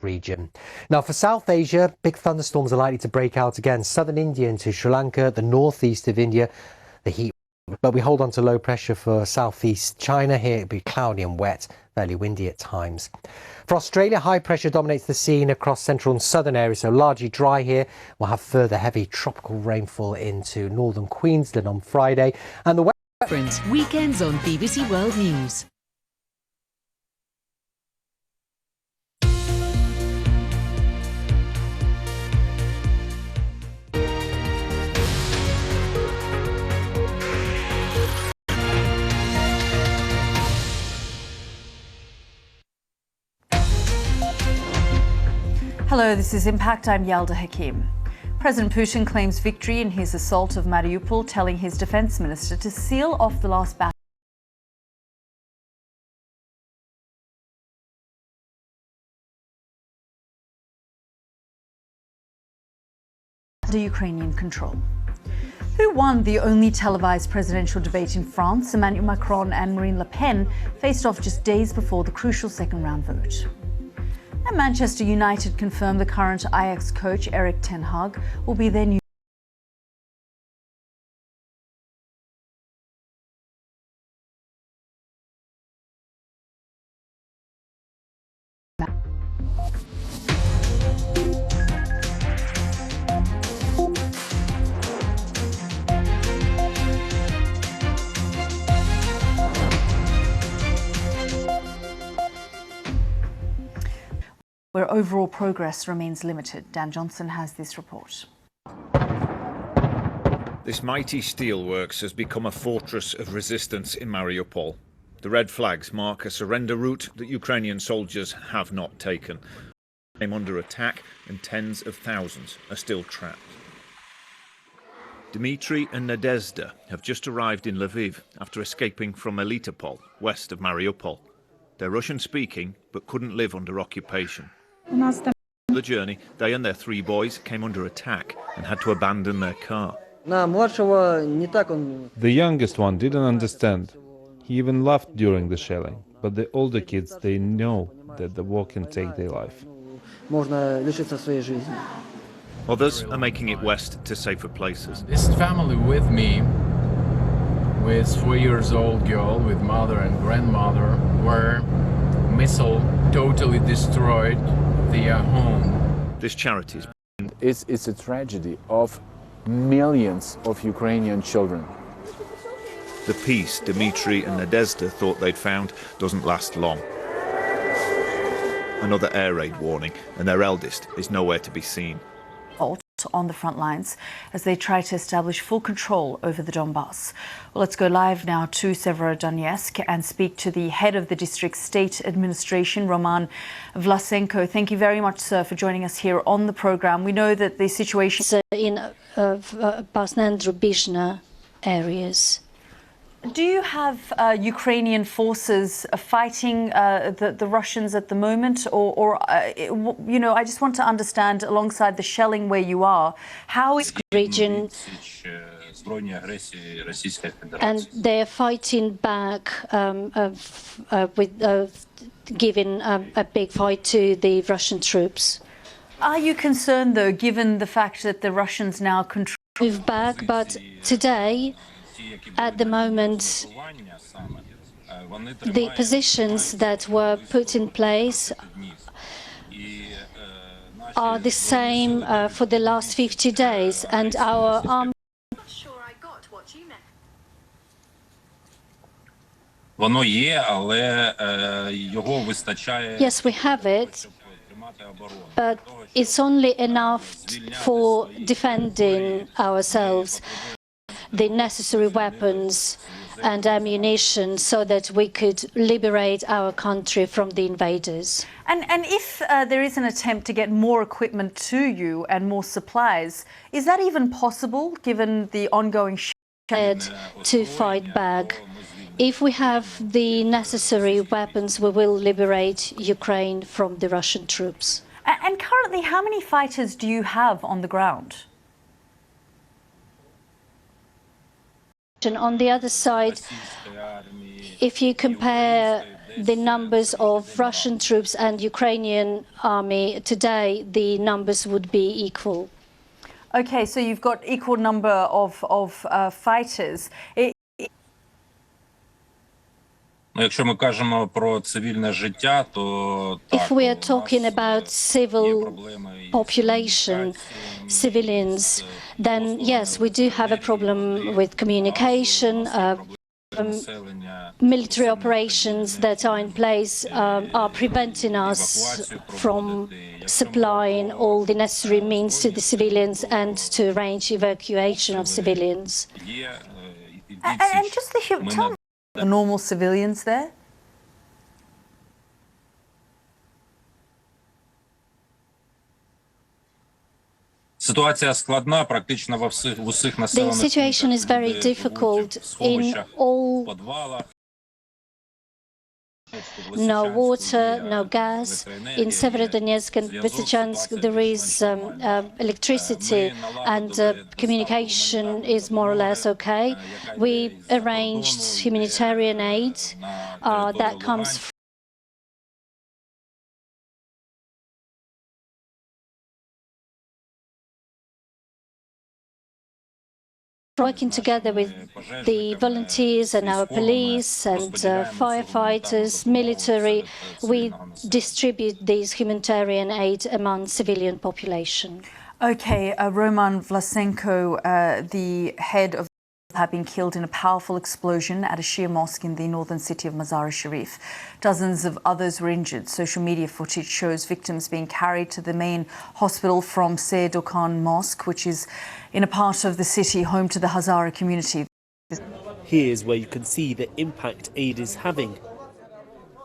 region. Now, for South Asia, big thunderstorms are likely to break out again. Southern India into Sri Lanka, the northeast of India, the heat. But we hold on to low pressure for southeast China. Here it'll be cloudy and wet, fairly windy at times. For Australia, high pressure dominates the scene across central and southern areas, so largely dry here. We'll have further heavy tropical rainfall into northern Queensland on Friday. And the weekends on BBC World News. Hello, this is Impact. I'm Yalda Hakim. President Putin claims victory in his assault of Mariupol, telling his defence minister to seal off the last battle under Ukrainian control. Who won the only televised presidential debate in France? Emmanuel Macron and Marine Le Pen faced off just days before the crucial second round vote. And Manchester United confirmed the current Ajax coach Erik ten Hag will be their new where overall progress remains limited. Dan Johnson has this report. This mighty steelworks has become a fortress of resistance in Mariupol. The red flags mark a surrender route that Ukrainian soldiers have not taken. They are under attack and tens of thousands are still trapped. Dmitry and Nadezhda have just arrived in Lviv after escaping from Melitopol, west of Mariupol. They're Russian-speaking but couldn't live under occupation. On the journey, they and their 3 boys came under attack and had to abandon their car. The youngest one didn't understand. He even laughed during the shelling. But the older kids, they know that the war can take their life. Others are making it west to safer places. This family with me, with 4-year-old girl, with mother and grandmother, were missile totally destroyed their home. This charity it's a tragedy of millions of Ukrainian children. The peace Dmitry and Nadezhda thought they'd found doesn't last long. Another air raid warning, and their eldest is nowhere to be seen. On the front lines as they try to establish full control over the Donbass. Well, let's go live now to Severodonetsk and speak to the head of the district state administration, Roman Vlasenko. Thank you very much, sir, for joining us here on the program. We know that the situation in Pasnand-Rubizhna areas. Do you have Ukrainian forces fighting the Russians at the moment, or you know, I just want to understand, alongside the shelling where you are, how is the region, and they are fighting back with giving a big fight to the Russian troops. Are you concerned, though, given the fact that the Russians now control? Move back, but today, at the moment, the positions that were put in place are the same for the last 50 days, and our army. Yes, we have it, but it's only enough for defending ourselves. The necessary weapons and ammunition so that we could liberate our country from the invaders. And if there is an attempt to get more equipment to you and more supplies, is that even possible given the ongoing to fight back? If we have the necessary weapons, we will liberate Ukraine from the Russian troops. And currently, how many fighters do you have on the ground? On the other side, if you compare the numbers of Russian troops and Ukrainian army today, the numbers would be equal. Okay, so you've got equal number of fighters. Якщо ми кажемо про цивільне життя, то так, if we are talking about civil population, civilians, then yes, we do have a problem with communication. Military operations that are in place are preventing us from supplying all the necessary means to the civilians and to arrange evacuation of civilians. And just tell me, the normal civilians there? Ситуація складна практично в усіх населених пунктах. The situation is very difficult in all. No water, no gas. In Severodonetsk and Lysychansk there is electricity and communication is more or less okay. We arranged humanitarian aid that comes working together with the volunteers and our police and firefighters, military. We distribute these humanitarian aid among civilian population. Okay, Roman Vlasenko, the head of have been killed in a powerful explosion at a Shia mosque in the northern city of Mazar-e-Sharif. Dozens of others were injured. Social media footage shows victims being carried to the main hospital from Sayyid Okan Mosque, which is in a part of the city home to the Hazara community. Here's where you can see the impact aid is having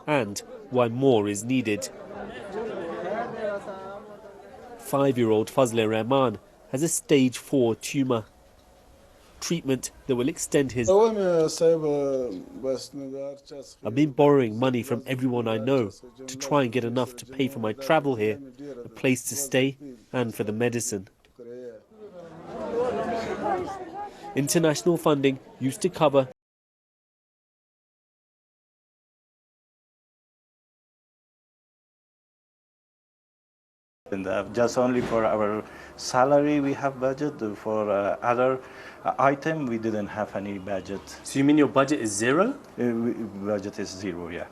and why more is needed. 5-year-old Fazle Rahman has a stage 4 tumour. Treatment that will extend his... I've been borrowing money from everyone I know to try and get enough to pay for my travel here, a place to stay and for the medicine. International funding used to cover And just only for our salary we have budget. For other item we didn't have any budget. So you mean your budget is zero? Budget is zero, yeah.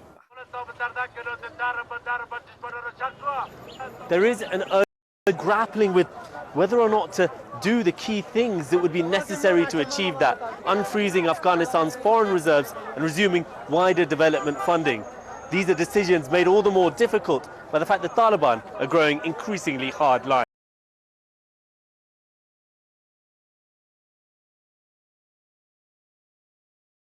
There is an urge grappling with whether or not to do the key things that would be necessary to achieve that, unfreezing Afghanistan's foreign reserves and resuming wider development funding. These are decisions made all the more difficult by the fact that Taliban are growing increasingly hard lines.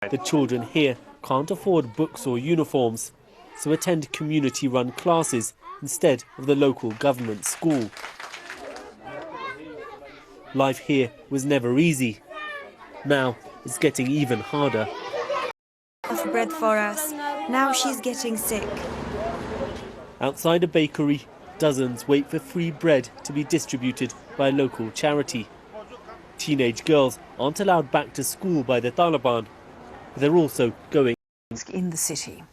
The children here can't afford books or uniforms, so attend community-run classes instead of the local government school. Life here was never easy. Now it's getting even harder. Bread for us. Now she's getting sick. Outside a bakery, dozens wait for free bread to be distributed by a local charity. Teenage girls aren't allowed back to school by the Taliban. They're also going in the city.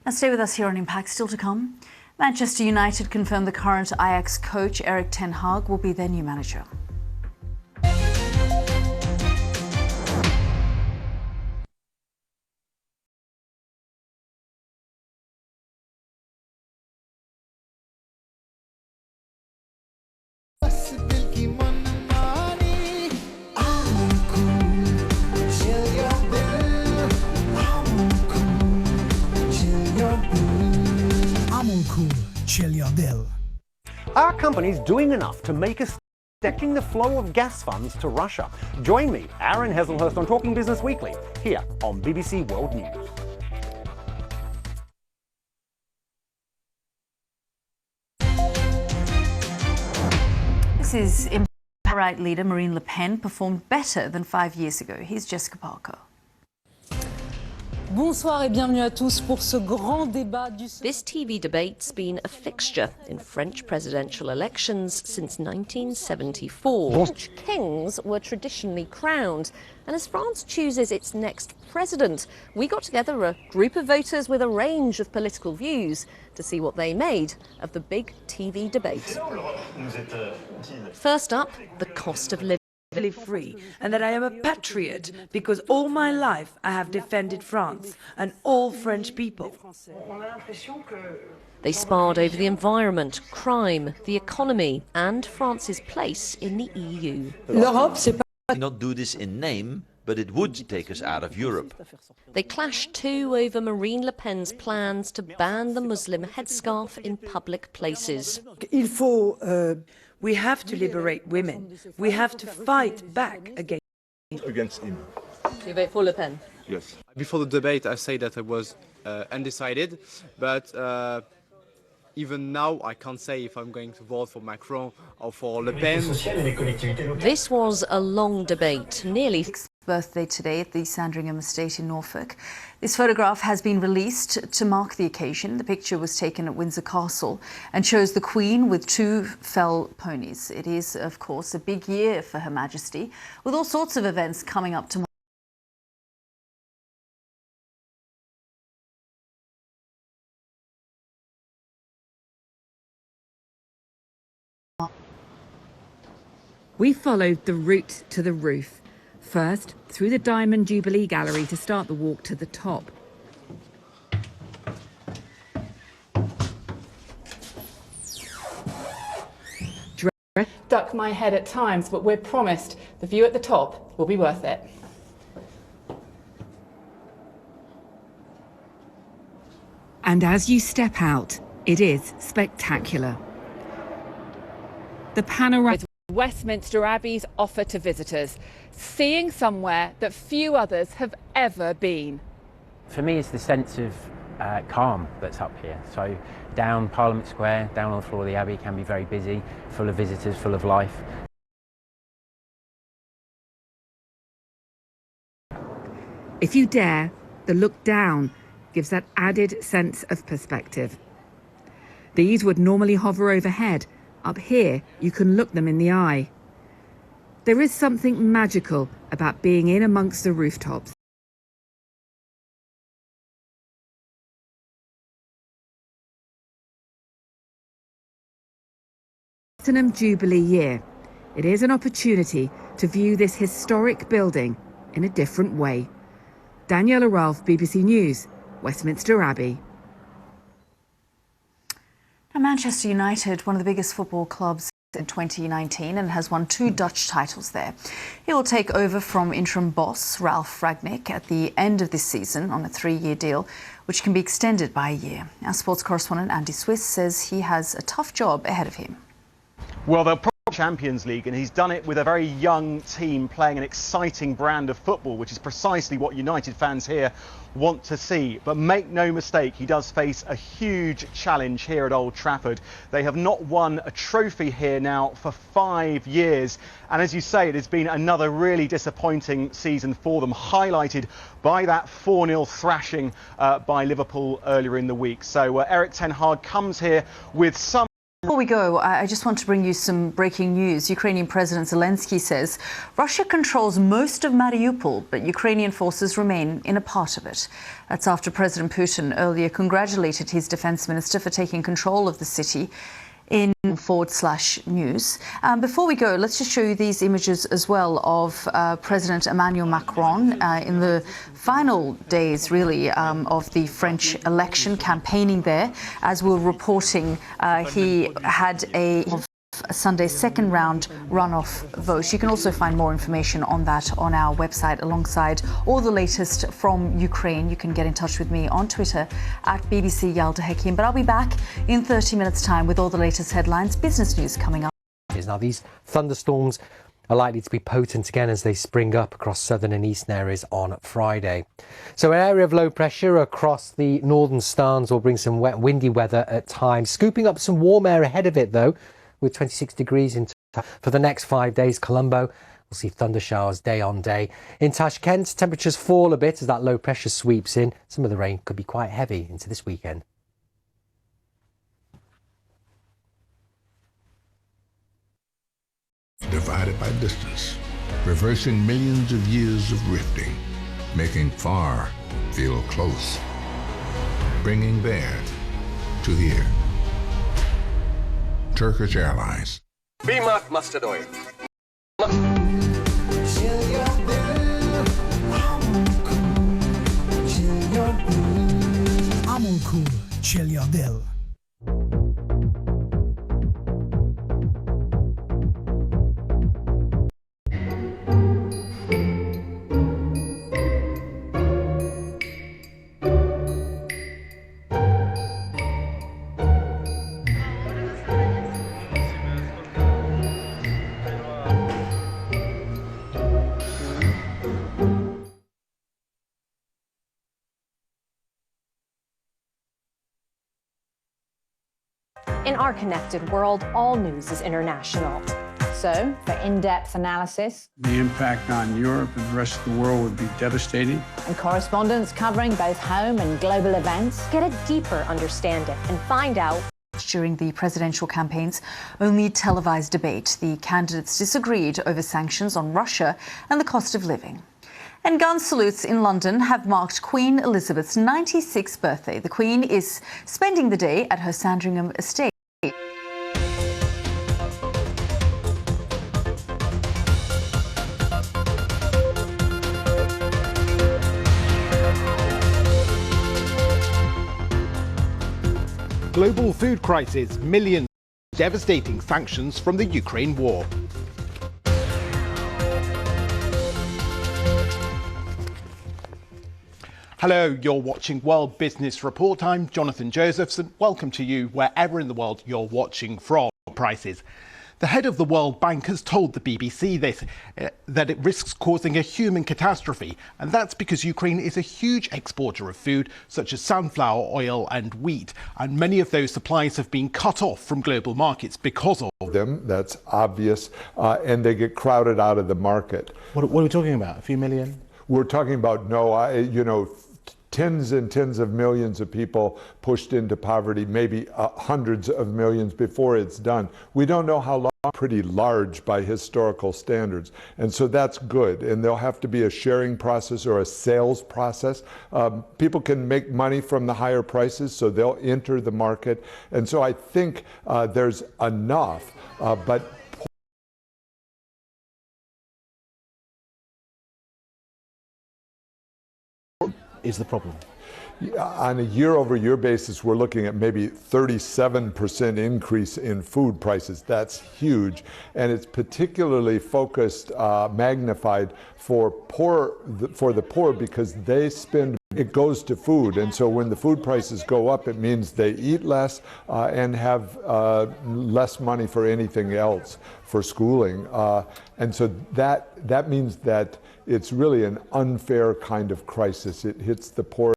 Now stay with us here on Impact. Still to come, Manchester United confirmed the current Ajax coach Erik ten Hag will be their new manager. Our company's doing enough to make us protecting the flow of gas funds to Russia. Join me, Aaron Heselhurst, on Talking Business Weekly, here on BBC World News. This is right leader Marine Le Pen performed better than 5 years ago. Here's Jessica Parker. Bonsoir et bienvenue à tous pour ce grand débat du... This TV debate's been a fixture in French presidential elections since 1974. Kings were traditionally crowned, and as France chooses its next president, we got together a group of voters with a range of political views to see what they made of the big TV debate. First up, the cost of living. Live free, and that I am a patriot because all my life I have defended France and all French people. They sparred over the environment, crime, the economy, and France's place in the EU. L'Europe, c'est pas... not do this in name, but it would take us out of Europe. They clashed too over Marine Le Pen's plans to ban the Muslim headscarf in public places. We have to liberate women. We have to fight back against him. You vote for Le Pen? Yes. Before the debate, I said that I was undecided, but even now I can't say if I'm going to vote for Macron or for Le Pen. This was a long debate, nearly birthday today at the Sandringham Estate in Norfolk. This photograph has been released to mark the occasion. The picture was taken at Windsor Castle and shows the Queen with two fell ponies. It is, of course, a big year for Her Majesty, with all sorts of events coming up tomorrow. We followed the route to the roof. First, through the Diamond Jubilee Gallery to start the walk to the top. Duck my head at times, but we're promised the view at the top will be worth it. And as you step out, it is spectacular. The panorama... Westminster Abbey's offer to visitors, seeing somewhere that few others have ever been. For me, it's the sense of calm that's up here. So down Parliament Square, down on the floor of the Abbey can be very busy, full of visitors, full of life. If you dare, the look down gives that added sense of perspective. These would normally hover overhead. Up here, you can look them in the eye. There is something magical about being in amongst the rooftops. Platinum Jubilee year. It is an opportunity to view this historic building in a different way. Daniela Ralph, BBC News, Westminster Abbey. Manchester United, one of the biggest football clubs in 2019, and has won 2 Dutch titles there. He will take over from interim boss Ralph Rangnick at the end of this season on a 3-year deal, which can be extended by a year. Our sports correspondent Andy Swiss says he has a tough job ahead of him. Well, they'll probably Champions League, and he's done it with a very young team playing an exciting brand of football, which is precisely what United fans here want to see. But make no mistake, he does face a huge challenge here at Old Trafford. They have not won a trophy here now for 5 years, and as you say, it has been another really disappointing season for them, highlighted by that 4-0 thrashing by Liverpool earlier in the week. So Erik ten Hag comes here with some... Before we go, I just want to bring you some breaking news. Ukrainian President Zelensky says Russia controls most of Mariupol, but Ukrainian forces remain in a part of it. That's after President Putin earlier congratulated his defense minister for taking control of the city in /news. Before we go, let's just show you these images as well of President Emmanuel Macron in the final days, really, of the French election, campaigning there. As we're reporting, he had a Sunday's second round runoff vote. You can also find more information on that on our website, alongside all the latest from Ukraine. You can get in touch with me on Twitter at BBC Yalda Hakim. But I'll be back in 30 minutes' time with all the latest headlines, business news coming up. Now, these thunderstorms are likely to be potent again as they spring up across southern and eastern areas on Friday. So an area of low pressure across the northern Stans will bring some wet, windy weather at times, scooping up some warm air ahead of it, though, with 26 degrees in for the next 5 days. Colombo We'll see thunder showers day on day. In Tashkent, temperatures fall a bit as that low pressure sweeps in. Some of the rain could be quite heavy into this weekend. Divided by distance, reversing millions of years of rifting, making far feel close, bringing there to here. Turkish Airlines. B-Mark Mustard Oil. I'm cool. Chill your bill. In our connected world, all news is international. So, for in-depth analysis, the impact on Europe and the rest of the world would be devastating. And correspondents covering both home and global events, get a deeper understanding and find out. During the presidential campaign's only televised debate, the candidates disagreed over sanctions on Russia and the cost of living. And gun salutes in London have marked Queen Elizabeth's 96th birthday. The Queen is spending the day at her Sandringham estate. Global food crisis, millions, devastating sanctions from the Ukraine war. Hello, you're watching World Business Report. I'm Jonathan Josephs and welcome to you wherever in the world you're watching from. Prices. The head of the World Bank has told the BBC that it risks causing a human catastrophe, and that's because Ukraine is a huge exporter of food such as sunflower oil and wheat, and many of those supplies have been cut off from global markets because of them. That's obvious, and they get crowded out of the market. What are we talking about? A few million? We're talking about tens and tens of millions of people pushed into poverty, maybe hundreds of millions before it's done. We don't know how long, pretty large by historical standards. And so that's good. And there'll have to be a sharing process or a sales process. People can make money from the higher prices, so they'll enter the market. And so I think there's enough, but is the problem. On a year-over-year basis, we're looking at maybe 37% increase in food prices. That's huge, and it's particularly focused, magnified for the poor because they spend. It goes to food, and so when the food prices go up, it means they eat less and have less money for anything else, for schooling, and so that means that it's really an unfair kind of crisis. It hits the poor.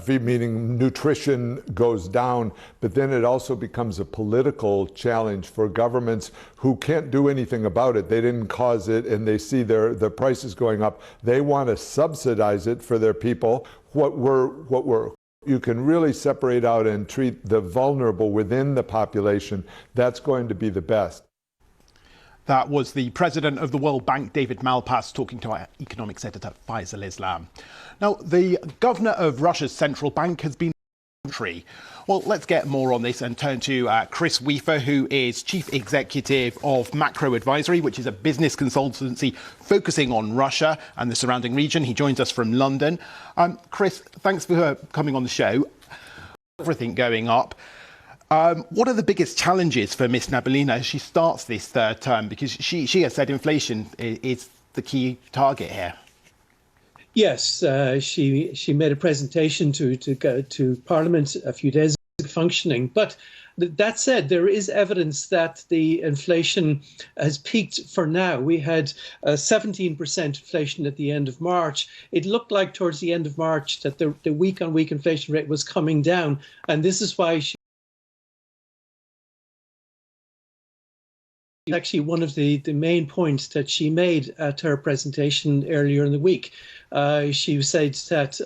Meaning nutrition goes down, but then it also becomes a political challenge for governments who can't do anything about it. They didn't cause it, and they see the prices going up. They want to subsidize it for their people. You can really separate out and treat the vulnerable within the population. That's going to be the best. That was the president of the World Bank, David Malpass, talking to our economics editor, Faisal Islam. Now, the governor of Russia's central bank has been in the country. Well, let's get more on this and turn to Chris Weafer, who is chief executive of Macro Advisory, which is a business consultancy focusing on Russia and the surrounding region. He joins us from London. Chris, thanks for coming on the show. Everything going up. What are the biggest challenges for Ms. Nabiullina as she starts this third term? Because she has said inflation is the key target here. Yes, she made a presentation to Parliament a few days ago, functioning. But that said, there is evidence that the inflation has peaked for now. We had 17% inflation at the end of March. It looked like towards the end of March that the week-on-week inflation rate was coming down. And this is why she Actually, one of the main points that she made at her presentation earlier in the week, she said that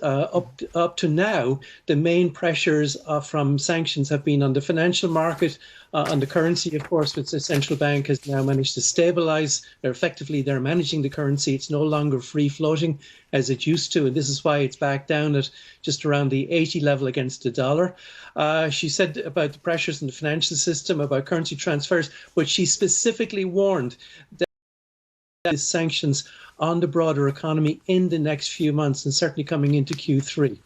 up to now, the main pressures from sanctions have been on the financial market, on the currency, of course, which the central bank has now managed to stabilize. Effectively, they're managing the currency. It's no longer free floating as it used to. And this is why it's back down at just around the 80 level against the dollar. She said about the pressures in the financial system, about currency transfers, but she specifically warned that sanctions on the broader economy in the next few months and certainly coming into Q3.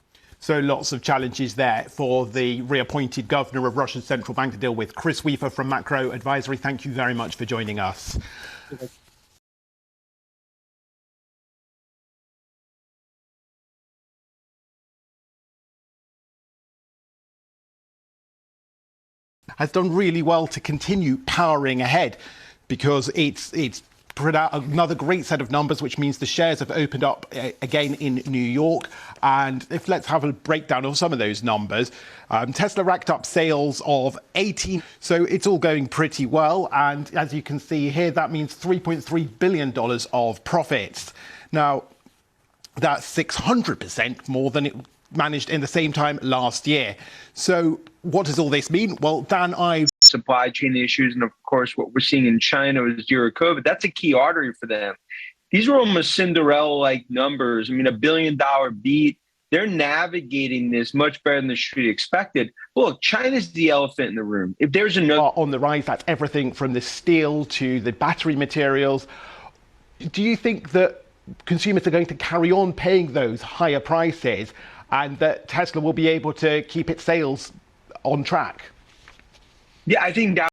So lots of challenges there for the reappointed governor of Russia's central bank to deal with. Chris Weaver from Macro Advisory, thank you very much for joining us. Has done really well to continue powering ahead because it's put out another great set of numbers, which means the shares have opened up again in New York. And let's have a breakdown of some of those numbers. Tesla racked up sales of 18, so it's all going pretty well. And as you can see here, that means $3.3 billion of profits. Now, that's 600% more than it managed in the same time last year. So what does all this mean? Well, Dan Ives. Supply chain issues, and of course what we're seeing in China is zero COVID. That's a key artery for them. These are almost Cinderella-like numbers. I mean, $1 billion beat. They're navigating this much better than the street expected. Look, China's the elephant in the room. If there's another on the rise, that's everything from the steel to the battery materials. Do you think that consumers are going to carry on paying those higher prices and that Tesla will be able to keep its sales on track? Yeah, I think that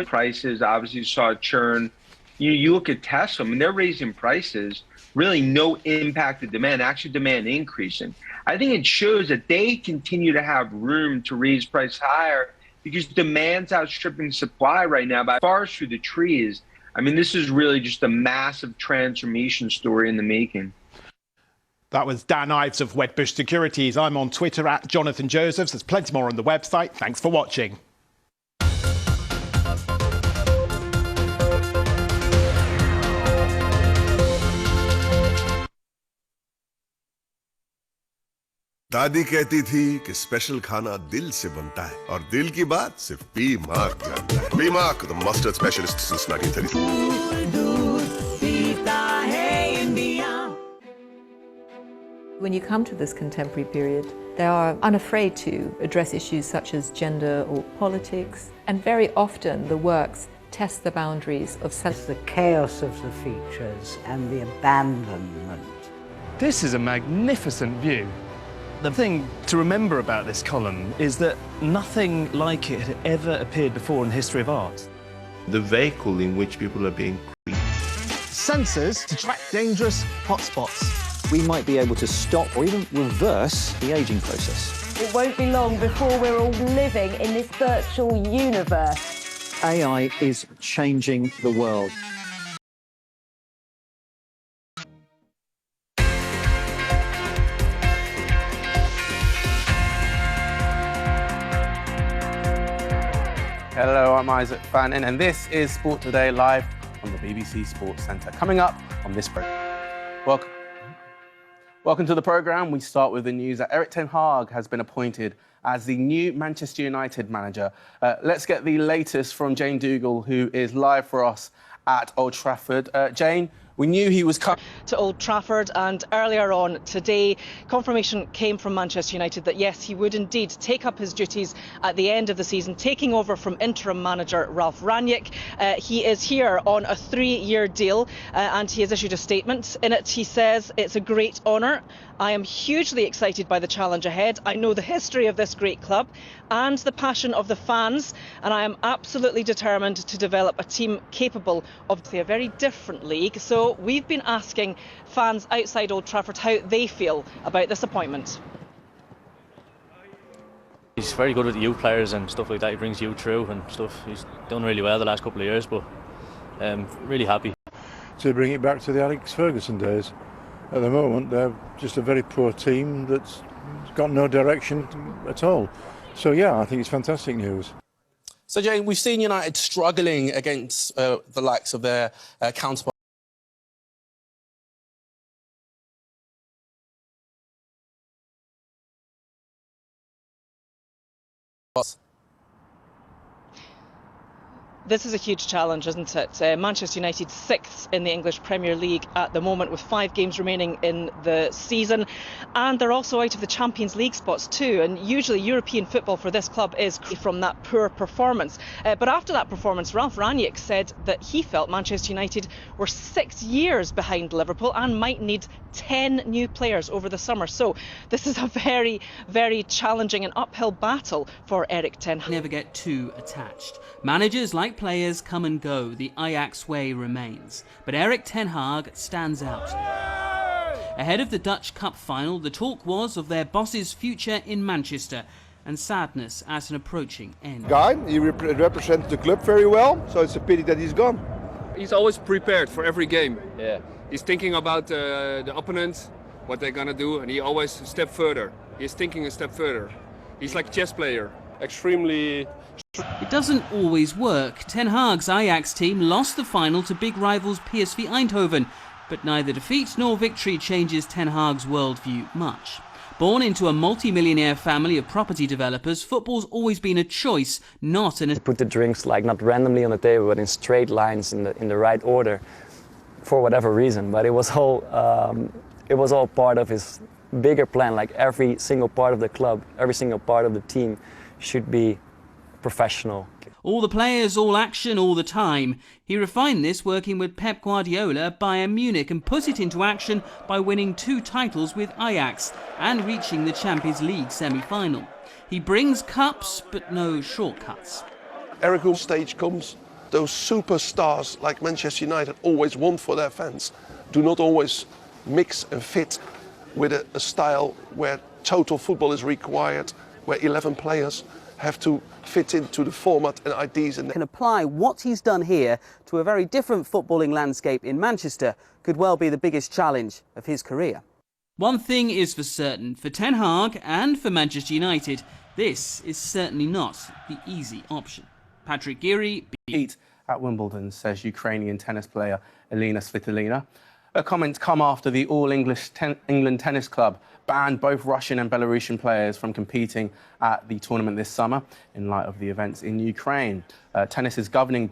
prices obviously saw a churn. You look at Tesla, I mean, they're raising prices, really no impact to demand, actually demand increasing. I think it shows that they continue to have room to raise price higher because demand's outstripping supply right now by forest through the trees. I mean, this is really just a massive transformation story in the making. That was Dan Ives of Wedbush Securities. I'm on Twitter at Jonathan Josephs. There's plenty more on the website. Thanks for watching. दादी कहती थी कि special खाना दिल से बनता है और दिल की बात सिर्फ बी मार्क जानता है. B mark, the mustard specialist since 1933. When you come to this contemporary period, they are unafraid to address issues such as gender or politics, and very often the works test the boundaries of self. The chaos of the features and the abandonment. This is a magnificent view. The thing to remember about this column is that nothing like it had ever appeared before in the history of art. The vehicle in which people are being created. Sensors to track dangerous hotspots. We might be able to stop or even reverse the aging process. It won't be long before we're all living in this virtual universe. AI is changing the world. Hello, I'm Isaac Fannin, and this is Sport Today live on the BBC Sports Centre. Coming up on this programme. Welcome to the programme. We start with the news that Erik ten Hag has been appointed as the new Manchester United manager. Let's get the latest from Jane Dougal, who is live for us at Old Trafford. Jane, we knew he was coming to Old Trafford, and earlier on today, confirmation came from Manchester United that yes, he would indeed take up his duties at the end of the season, taking over from interim manager Ralf Rangnick. He is here on a 3-year deal, and he has issued a statement. In it, he says, "It's a great honour. I am hugely excited by the challenge ahead. I know the history of this great club and the passion of the fans, and I am absolutely determined to develop a team capable of a very different league." So we've been asking fans outside Old Trafford how they feel about this appointment. He's very good with the youth players and stuff like that. He brings youth through and stuff. He's done really well the last couple of years, but really happy. To bring it back to the Alex Ferguson days. At the moment, they're just a very poor team that's got no direction at all. So yeah, I think it's fantastic news. So Jane, we've seen United struggling against the likes of their counterparts. This is a huge challenge, isn't it? Manchester United 6th in the English Premier League at the moment with 5 games remaining in the season. And they're also out of the Champions League spots too. And usually European football for this club is from that poor performance. But after that performance, Ralf Rangnick said that he felt Manchester United were 6 years behind Liverpool and might need 10 new players over the summer. So this is a very, very challenging and uphill battle for Erik ten Hag. Never get too attached. Managers, like players, come and go. The Ajax way remains. But Erik ten Hag stands out. Ahead of the Dutch Cup final, the talk was of their boss's future in Manchester and sadness at an approaching end. He represents the club very well, so it's a pity that he's gone. He's always prepared for every game. Yeah. He's thinking about the opponent, what they're gonna do, and he always a step further. He's thinking a step further. He's like a chess player, extremely. It doesn't always work. Ten Hag's Ajax team lost the final to big rivals PSV Eindhoven, but neither defeat nor victory changes Ten Hag's worldview much. Born into a multi-millionaire family of property developers, football's always been a choice, not an... Put the drinks like not randomly on the table, but in straight lines in the right order, for whatever reason. But it was all part of his bigger plan. Like every single part of the club, every single part of the team should be professional. All the players, all action, all the time. He refined this working with Pep Guardiola at Bayern Munich and put it into action by winning 2 titles with Ajax and reaching the Champions League semi-final. He brings cups, but no shortcuts. Every stage comes, those superstars like Manchester United always want for their fans do not always mix and fit with a style where total football is required, where 11 players have to fit into the format and ideas. And can apply what he's done here to a very different footballing landscape in Manchester could well be the biggest challenge of his career. One thing is for certain, for Ten Hag and for Manchester United, this is certainly not the easy option. Patrick Geary, beat at Wimbledon, says Ukrainian tennis player Elina Svitolina. Her comments come after the All-English England Tennis Club banned both Russian and Belarusian players from competing at the tournament this summer in light of the events in Ukraine. Tennis's governing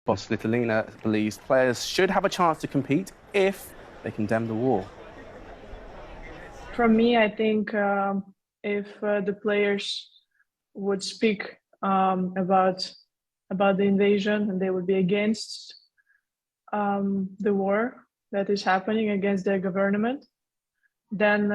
boss Svitolina believes players should have a chance to compete if they condemn the war. From me, I think if the players would speak about the invasion and they would be against the war that is happening against their government, then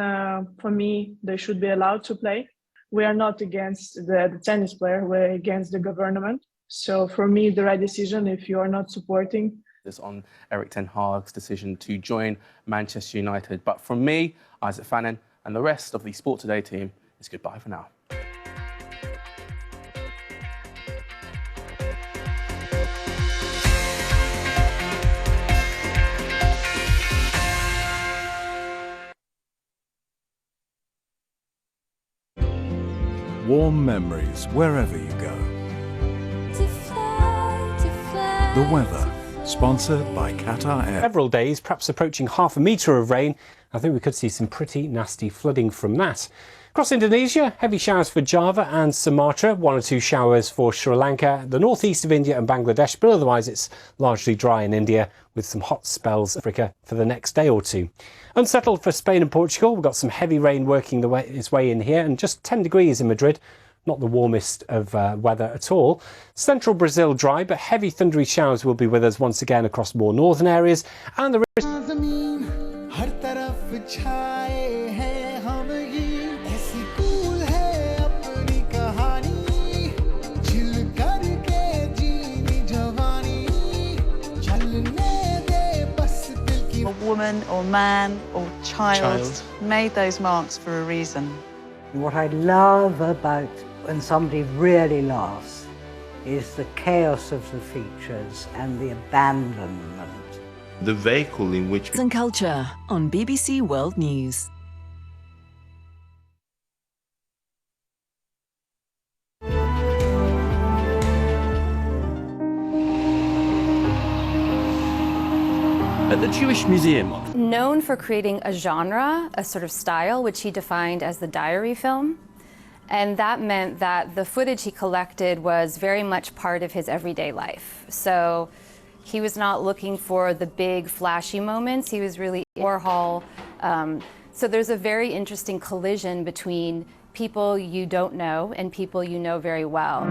for me, they should be allowed to play. We are not against the tennis player, we're against the government. So for me, the right decision if you are not supporting. This on Erik ten Hag's decision to join Manchester United. But from me, Isaac Fannin, and the rest of the Sport Today team, it's goodbye for now. Warm memories wherever you go. The weather, sponsored by Qatar Air. Several days, perhaps approaching half a metre of rain. I think we could see some pretty nasty flooding from that. Across Indonesia, heavy showers for Java and Sumatra, 1 or 2 showers for Sri Lanka, the northeast of India and Bangladesh, but otherwise it's largely dry in India with some hot spells in Africa for the next day or two. Unsettled for Spain and Portugal, we've got some heavy rain working its way in here and just 10 degrees in Madrid, not the warmest of weather at all. Central Brazil dry, but heavy thundery showers will be with us once again across more northern areas, and there is woman or man or child made those marks for a reason. What I love about when somebody really laughs is the chaos of the features and the abandonment. The vehicle in which... And culture on BBC World News. at the Jewish Museum. Known for creating a genre, a sort of style, which he defined as the diary film. And that meant that the footage he collected was very much part of his everyday life. So he was not looking for the big flashy moments. He was really Warhol. So there's a very interesting collision between people you don't know and people you know very well.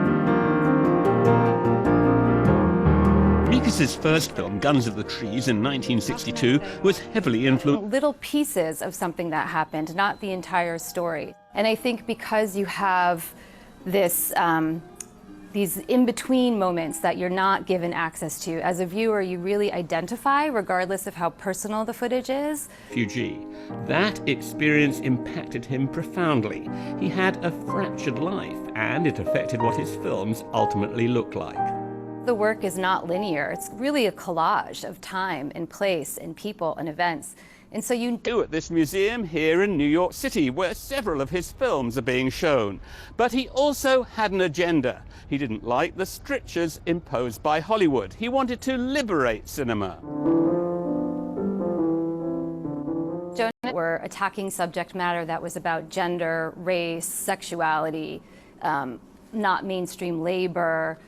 Mikas's first film, Guns of the Trees, in 1962, was heavily influenced. Little pieces of something that happened, not the entire story. And I think because you have this, these in-between moments that you're not given access to, as a viewer, you really identify, regardless of how personal the footage is. Refugee. That experience impacted him profoundly. He had a fractured life, and it affected what his films ultimately look like. The work is not linear. It's really a collage of time and place and people and events. And so you do at this museum here in New York City, where several of his films are being shown. But he also had an agenda. He didn't like the strictures imposed by Hollywood. He wanted to liberate cinema. Were attacking subject matter that was about gender, race, sexuality, not mainstream labor,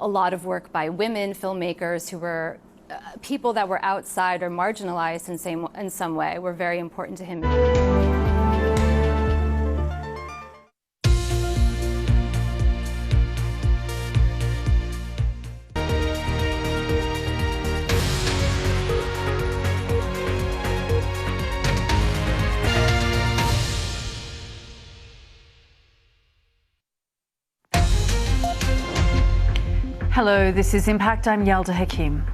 a lot of work by women filmmakers who were people that were outside or marginalized in some way were very important to him. Hello, this is Impact. I'm Yalda Hakim.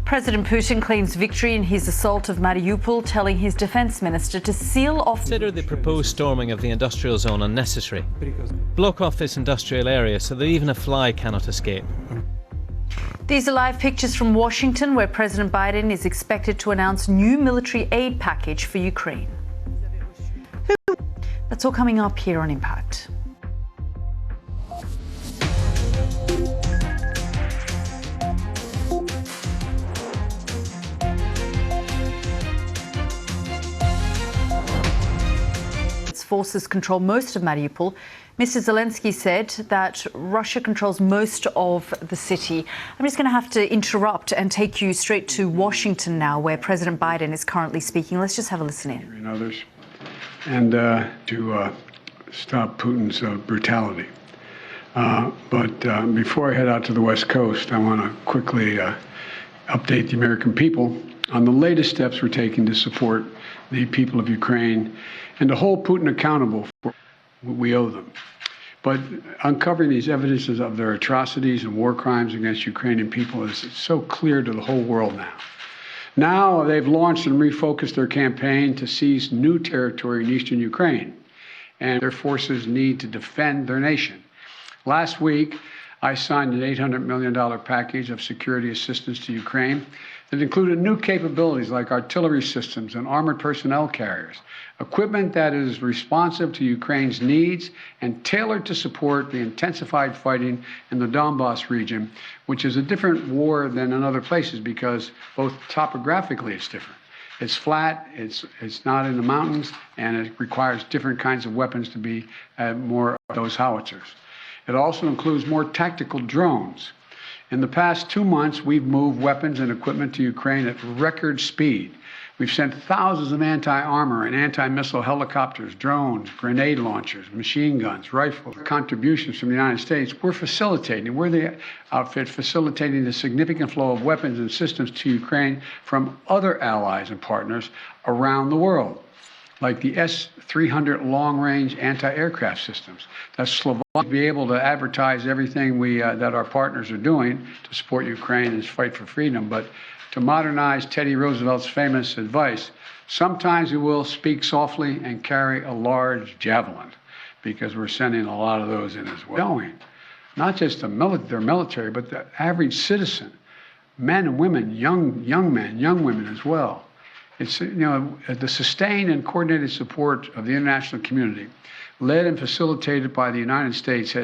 President Putin claims victory in his assault of Mariupol, telling his defense minister to seal off. Consider the proposed storming of the industrial zone unnecessary. Block off this industrial area so that even a fly cannot escape. These are live pictures from Washington, where President Biden is expected to announce new military aid package for Ukraine. That's all coming up here on Impact. Forces control most of Mariupol. Mr. Zelensky said that Russia controls most of the city. I'm just going to have to interrupt and take you straight to Washington now, where President Biden is currently speaking. Let's just have a listen in. And others, and to stop Putin's brutality. But before I head out to the West Coast, I want to quickly update the American people on the latest steps we're taking to support the people of Ukraine and to hold Putin accountable for what we owe them. But uncovering these evidences of their atrocities and war crimes against Ukrainian people is so clear to the whole world now. Now they've launched and refocused their campaign to seize new territory in eastern Ukraine, and their forces need to defend their nation. Last week, I signed an $800 million package of security assistance to Ukraine that included new capabilities like artillery systems and armored personnel carriers, equipment that is responsive to Ukraine's needs and tailored to support the intensified fighting in the Donbass region, which is a different war than in other places because both topographically it's different. It's flat, it's not in the mountains, and it requires different kinds of weapons to be more of those howitzers. It also includes more tactical drones. In the past 2 months, we've moved weapons and equipment to Ukraine at record speed. We've sent thousands of anti-armor and anti-missile helicopters, drones, grenade launchers, machine guns, rifles. Contributions from the United States, we're the outfit facilitating the significant flow of weapons and systems to Ukraine from other allies and partners around the world, like the S-300 long-range anti-aircraft systems. That's Slovakia be able to advertise everything that our partners are doing to support Ukraine and its fight for freedom. But to modernize Teddy Roosevelt's famous advice, sometimes we will speak softly and carry a large javelin, because we're sending a lot of those in as well. Going, not just their military, but the average citizen, men and women, young men, young women as well. It's, the sustained and coordinated support of the international community, led and facilitated by the United States,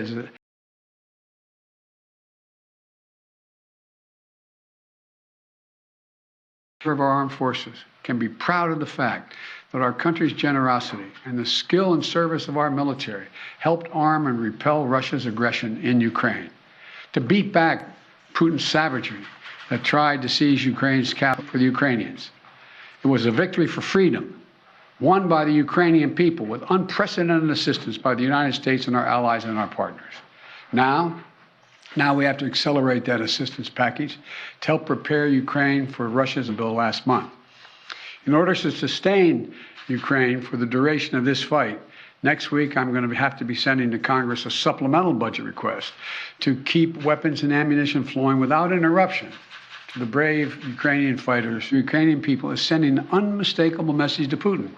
of our armed forces can be proud of the fact that our country's generosity and the skill and service of our military helped arm and repel Russia's aggression in Ukraine, to beat back Putin's savagery that tried to seize Ukraine's capital for the Ukrainians. It was a victory for freedom, won by the Ukrainian people with unprecedented assistance by the United States and our allies and our partners. Now we have to accelerate that assistance package to help prepare Ukraine for Russia's bill last month. In order to sustain Ukraine for the duration of this fight, next week I'm going to have to be sending to Congress a supplemental budget request to keep weapons and ammunition flowing without interruption to the brave Ukrainian fighters. The Ukrainian people is sending an unmistakable message to Putin.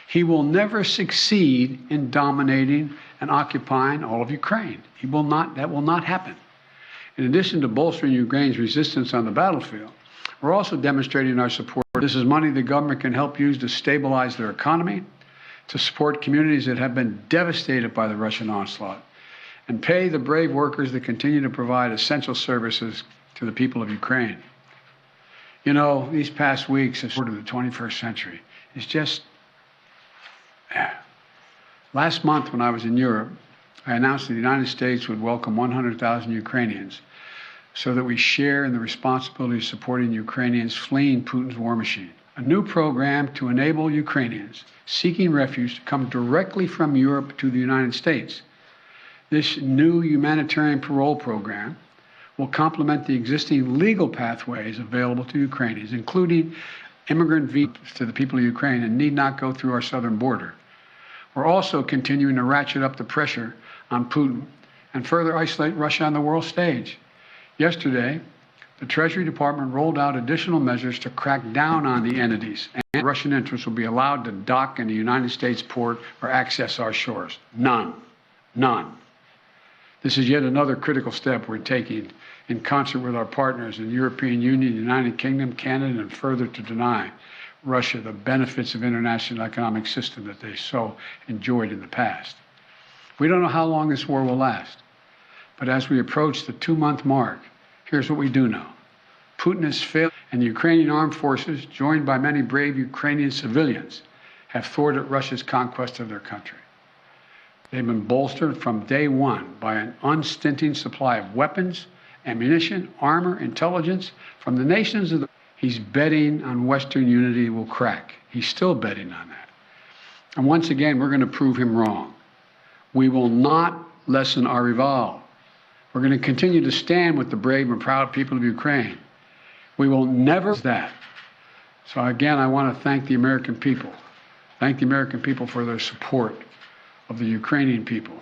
He will never succeed in dominating and occupying all of Ukraine. That will not happen. In addition to bolstering Ukraine's resistance on the battlefield, we're also demonstrating our support. This is money the government can help use to stabilize their economy, to support communities that have been devastated by the Russian onslaught, and pay the brave workers that continue to provide essential services to the people of Ukraine. You know, these past weeks of the 21st century is just... Last month when I was in Europe, I announced that the United States would welcome 100,000 Ukrainians so that we share in the responsibility of supporting Ukrainians fleeing Putin's war machine. A new program to enable Ukrainians seeking refuge to come directly from Europe to the United States. This new humanitarian parole program will complement the existing legal pathways available to Ukrainians, including immigrant visas to the people of Ukraine, and need not go through our southern border. We're also continuing to ratchet up the pressure on Putin and further isolate Russia on the world stage. Yesterday, the Treasury Department rolled out additional measures to crack down on the entities, and Russian interests will be allowed to dock in the United States port or access our shores. None. This is yet another critical step we're taking in concert with our partners in the European Union, the United Kingdom, Canada, and further to deny Russia the benefits of international economic system that they so enjoyed in the past. We don't know how long this war will last, but as we approach the 2-month mark, here's what we do know. Putin has failed, and the Ukrainian armed forces, joined by many brave Ukrainian civilians, have thwarted Russia's conquest of their country. They've been bolstered from day one by an unstinting supply of weapons, ammunition, armor, intelligence from the nations of the... He's betting on Western unity will crack. He's still betting on that. And once again, we're going to prove him wrong. We will not lessen our resolve. We're going to continue to stand with the brave and proud people of Ukraine. We will never do that. So again, I want to thank the American people. Thank the American people for their support of the Ukrainian people.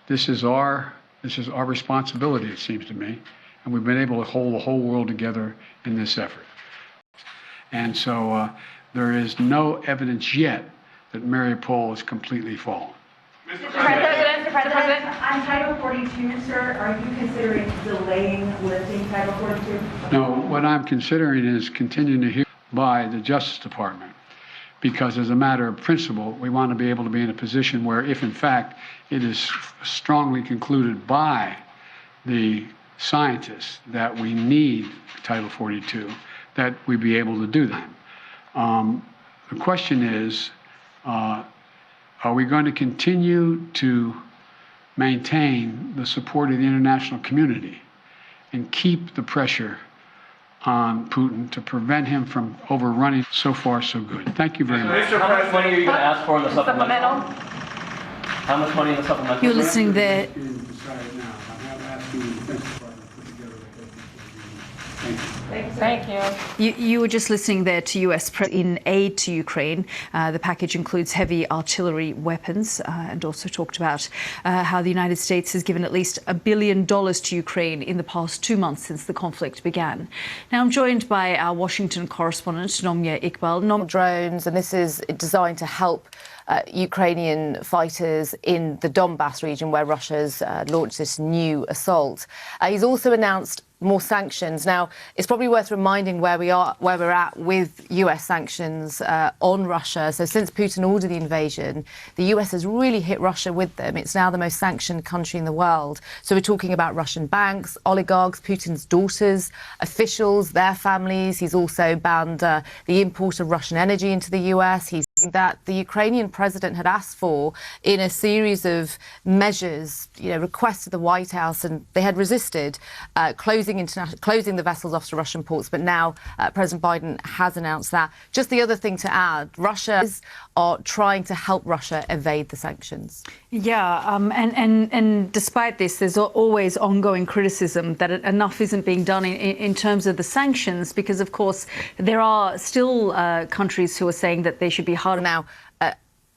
This is our responsibility, it seems to me, and we've been able to hold the whole world together in this effort. And so there is no evidence yet that Mariupol is completely fallen. Mr. President, on Title 42, sir, are you considering delaying lifting Title 42? No, what I'm considering is continuing to hear by the Justice Department, because as a matter of principle, we want to be able to be in a position where if in fact it is strongly concluded by the scientists that we need Title 42, that we be able to do that. The question is, are we going to continue to maintain the support of the international community and keep the pressure on Putin to prevent him from overrunning? So far, so good. Thank you very much. How much money are you going to ask for in the supplemental? How much money in the supplemental? You're listening there. Thank you. You were just listening there to US in aid to Ukraine. The package includes heavy artillery weapons and also talked about how the United States has given at least $1 billion to Ukraine in the past 2 months since the conflict began. Now I'm joined by our Washington correspondent, Nomya Iqbal. Drones, and this is designed to help Ukrainian fighters in the Donbass region where Russia's launched this new assault. He's also announced more sanctions. Now, it's probably probably worth reminding where we're at with US sanctions on Russia. So since Putin ordered the invasion, the US has really hit Russia with them. It's now the most sanctioned country in the world. So we're talking about Russian banks, oligarchs, Putin's daughters, officials, their families. He's also banned the import of Russian energy into the US. He's that the Ukrainian president had asked for in a series of measures, requests to the White House, and they had resisted closing the vessels off to Russian ports. But now President Biden has announced that. Just the other thing to add, Russia are trying to help Russia evade the sanctions. Yeah, and despite this, there's always ongoing criticism that enough isn't being done in terms of the sanctions, because, of course, there are still countries who are saying that they should be harder. Now,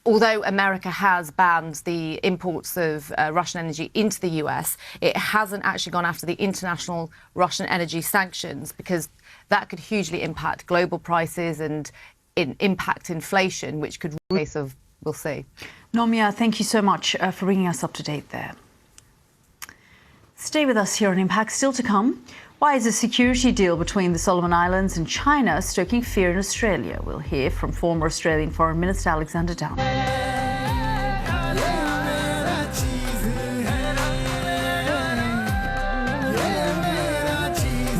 although America has banned the imports of Russian energy into the US, it hasn't actually gone after the international Russian energy sanctions, because that could hugely impact global prices and impact inflation, which could really we'll see. Nomia, thank you so much for bringing us up to date there. Stay with us here on Impact. Still to come, why is a security deal between the Solomon Islands and China stoking fear in Australia? We'll hear from former Australian Foreign Minister Alexander Down.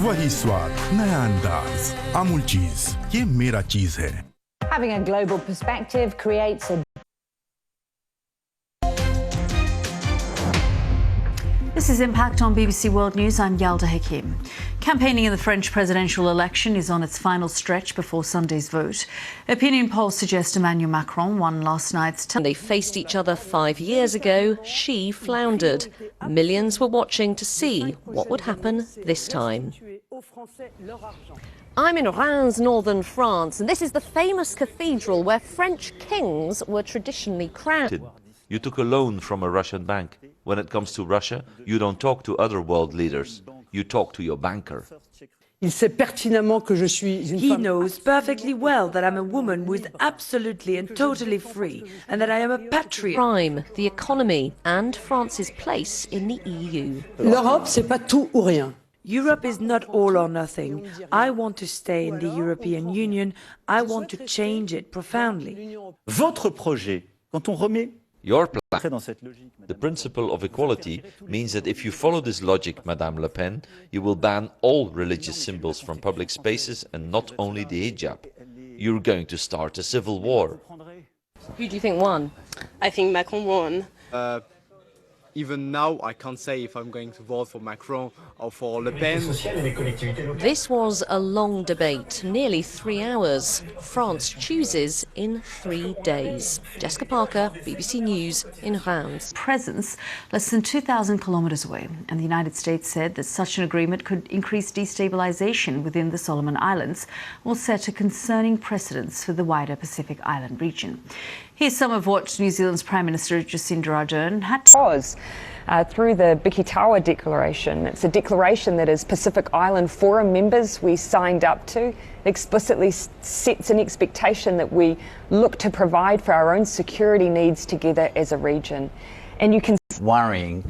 वही स्वाद नया अंदाज अमूल चीज ये मेरा चीज है. Having a global perspective creates a This is Impact on BBC World News. I'm Yalda Hakim. Campaigning in the French presidential election is on its final stretch before Sunday's vote. Opinion polls suggest Emmanuel Macron won last night's. They faced each other 5 years ago. She floundered. Millions were watching to see what would happen this time. I'm in Reims, northern France, and this is the famous cathedral where French kings were traditionally crowned. You took a loan from a Russian bank. When it comes to Russia, you don't talk to other world leaders. You talk to your banker. He knows perfectly well that I'm a woman who is absolutely and totally free, and that I am a patriot. Crime, the economy, and France's place in the EU. Europe is not all or nothing. I want to stay in the European Union. I want to change it profoundly. Votre projet, quand on remet your plan. The principle of equality means that if you follow this logic, Madame Le Pen, you will ban all religious symbols from public spaces and not only the hijab. You're going to start a civil war. Who do you think won? I think Macron won. Even now, I can't say if I'm going to vote for Macron or for Le Pen. This was a long debate, nearly 3 hours. France chooses in 3 days. Jessica Parker, BBC News in Reims. Presence less than 2,000 kilometres away, and the United States said that such an agreement could increase destabilisation within the Solomon Islands, will set a concerning precedence for the wider Pacific Island region. Here's some of what New Zealand's Prime Minister Jacinda Ardern had to through the Biki Tawa Declaration. It's a declaration that as Pacific Island Forum members we signed up to. It explicitly sets an expectation that we look to provide for our own security needs together as a region. And you can worrying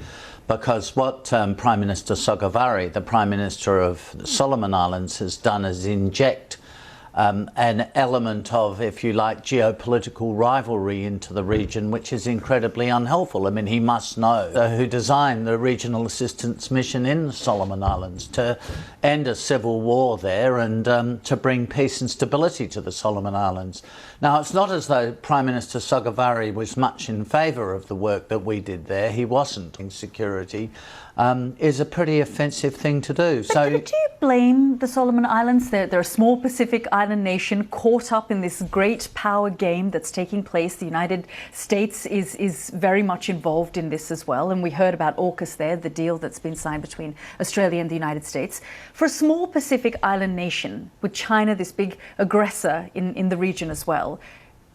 because what Prime Minister Sogavare, the Prime Minister of the Solomon Islands, has done is inject an element of, if you like, geopolitical rivalry into the region, which is incredibly unhelpful. I mean, he must know who designed the regional assistance mission in the Solomon Islands to end a civil war there and to bring peace and stability to the Solomon Islands. Now, it's not as though Prime Minister Sogavare was much in favour of the work that we did there. He wasn't. Security is a pretty offensive thing to do. So, do you blame the Solomon Islands? They're a small Pacific island nation caught up in this great power game that's taking place. The United States is very much involved in this as well. And we heard about AUKUS there, the deal that's been signed between Australia and the United States. For a small Pacific island nation, with China, this big aggressor in the region as well,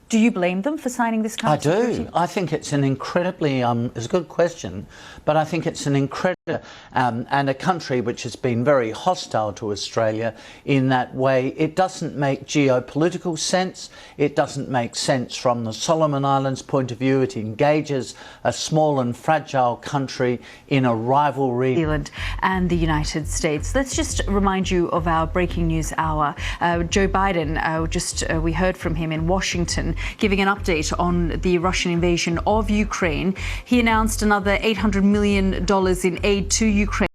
do you blame them for signing this kind of security? I do. I think it's an incredibly, it's a good question, but I think it's an incredibly and a country which has been very hostile to Australia in that way. It doesn't make geopolitical sense. It doesn't make sense from the Solomon Islands point of view. It engages a small and fragile country in a rivalry. New Zealand and the United States. Let's just remind you of our breaking news hour. Joe Biden, we heard from him in Washington, giving an update on the Russian invasion of Ukraine. He announced another $800 million in aid to Ukraine.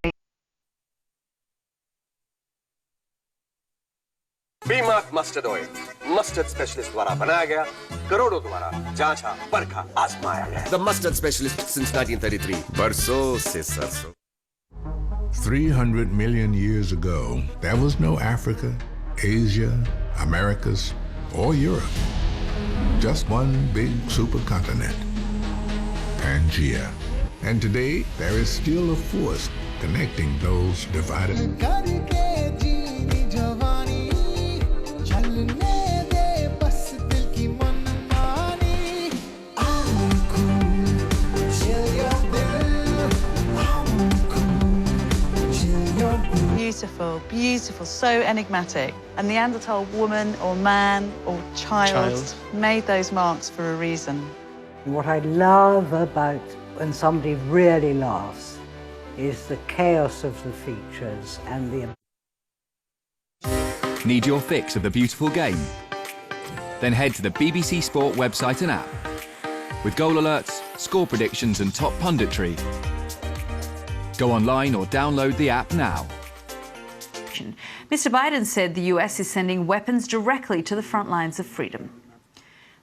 बीमार्क mustard oil mustard specialist द्वारा बनाया गया करोड़ों द्वारा जांचा परखा आजमाया गया द मस्टर्ड स्पेशलिस्ट सिंस 1933 बरसों से सरसों 300 million years ago, there was no Africa, Asia, Americas, or Europe. Just one big supercontinent, Pangea. And today, there is still a force connecting those divided. Beautiful, beautiful, so enigmatic. A Neanderthal woman or man or child made those marks for a reason. What I love about when somebody really laughs is the chaos of the features and the... Need your fix of the beautiful game? Then head to the BBC Sport website and app. With goal alerts, score predictions and top punditry. Go online or download the app now. Mr. Biden said the US is sending weapons directly to the front lines of freedom.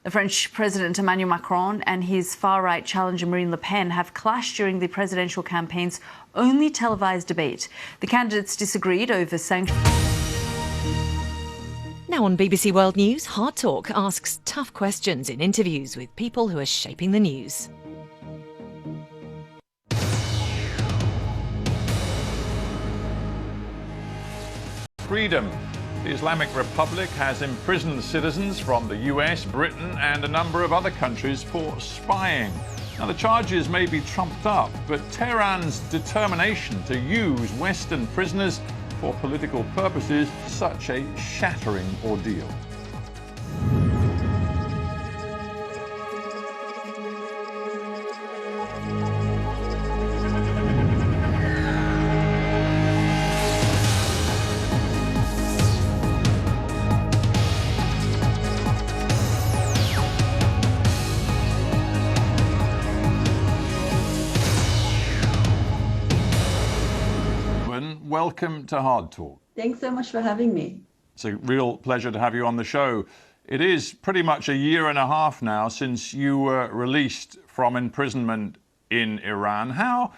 The French President Emmanuel Macron and his far-right challenger Marine Le Pen have clashed during the presidential campaign's only televised debate. The candidates disagreed over sanctions. Now on BBC World News, Hard Talk asks tough questions in interviews with people who are shaping the news. Freedom. The Islamic Republic has imprisoned citizens from the US, Britain and a number of other countries for spying. Now, the charges may be trumped up, but Tehran's determination to use Western prisoners for political purposes is such a shattering ordeal. Welcome to Hard Talk. Thanks so much for having me. It's a real pleasure to have you on the show. It is pretty much a year and a half now since you were released from imprisonment in Iran. How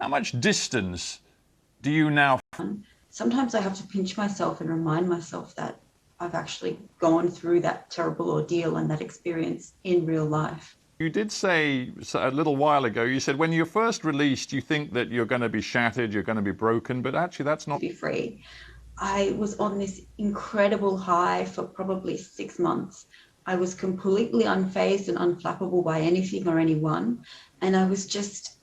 much distance do you now... Sometimes I have to pinch myself and remind myself that I've actually gone through that terrible ordeal and that experience in real life. You did say a little while ago, you said when you're first released, you think that you're going to be shattered, you're going to be broken, but actually that's not... Be free. I was on this incredible high for probably 6 months. I was completely unfazed and unflappable by anything or anyone. And I was just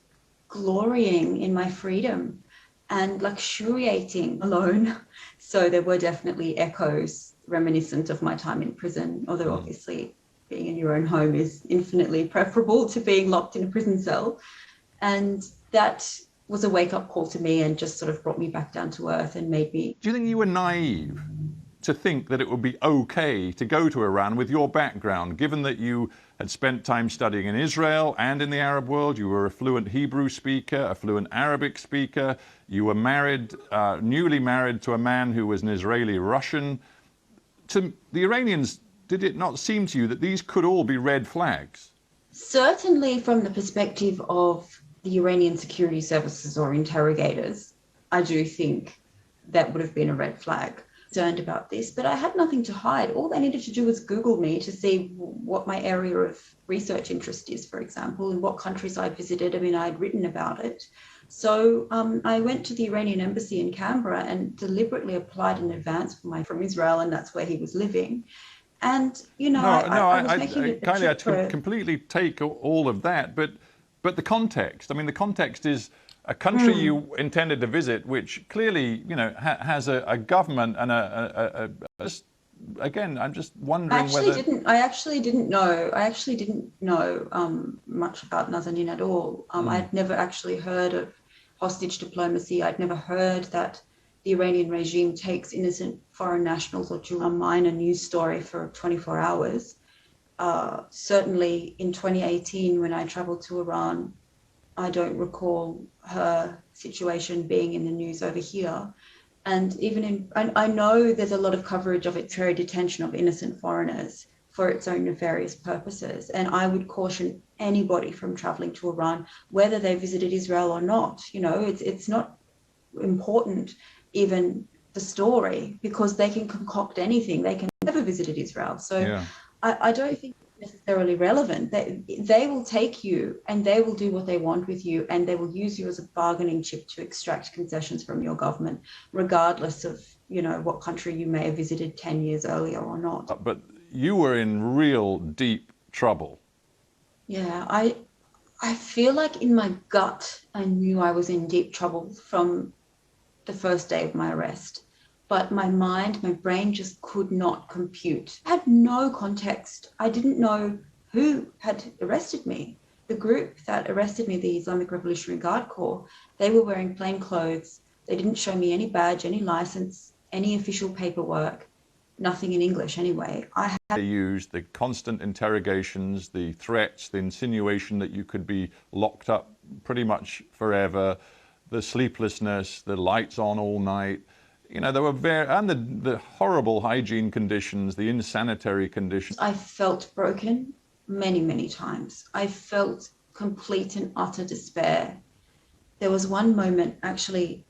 glorying in my freedom and luxuriating alone. So there were definitely echoes reminiscent of my time in prison, although obviously being in your own home is infinitely preferable to being locked in a prison cell. And that was a wake-up call to me and just sort of brought me back down to earth and made me... Do you think you were naive to think that it would be okay to go to Iran with your background, given that you had spent time studying in Israel and in the Arab world? You were a fluent Hebrew speaker, a fluent Arabic speaker. You were married, newly married to a man who was an Israeli Russian. To the Iranians, did it not seem to you that these could all be red flags? Certainly from the perspective of the Iranian security services or interrogators, I do think that would have been a red flag. Concerned about this, but I had nothing to hide. All they needed to do was Google me to see what my area of research interest is, for example, and what countries I visited. I mean, I'd written about it. So I went to the Iranian embassy in Canberra and deliberately applied in advance from Israel, and that's where he was living. And, you know, I was making it I completely take all of that, but the context, I mean, the context is a country you intended to visit, which clearly, you know, has a government and again, I'm just wondering I actually didn't know much about Nazanin at all. I'd never actually heard of hostage diplomacy. I'd never heard that the Iranian regime takes innocent foreign nationals or to mine a news story for 24 hours. Certainly in 2018, when I traveled to Iran, I don't recall her situation being in the news over here. And even I know there's a lot of coverage of arbitrary detention of innocent foreigners for its own nefarious purposes. And I would caution anybody from traveling to Iran, whether they visited Israel or not. You know, it's not important, even the story, because they can concoct anything. They can never visited Israel. So I don't think it's necessarily relevant. They will take you and they will do what they want with you, and they will use you as a bargaining chip to extract concessions from your government, regardless of, you know, what country you may have visited 10 years earlier or not. But you were in real deep trouble. Yeah, I feel like in my gut, I knew I was in deep trouble from the first day of my arrest. But my mind, my brain just could not compute. I had no context. I didn't know who had arrested me. The group that arrested me, the Islamic Revolutionary Guard Corps, they were wearing plain clothes. They didn't show me any badge, any license, any official paperwork, nothing in English anyway. They used the constant interrogations, the threats, the insinuation that you could be locked up pretty much forever, the sleeplessness, the lights on all night. You know, there were the horrible hygiene conditions, the insanitary conditions. I felt broken many, many times. I felt complete and utter despair. There was one moment, actually,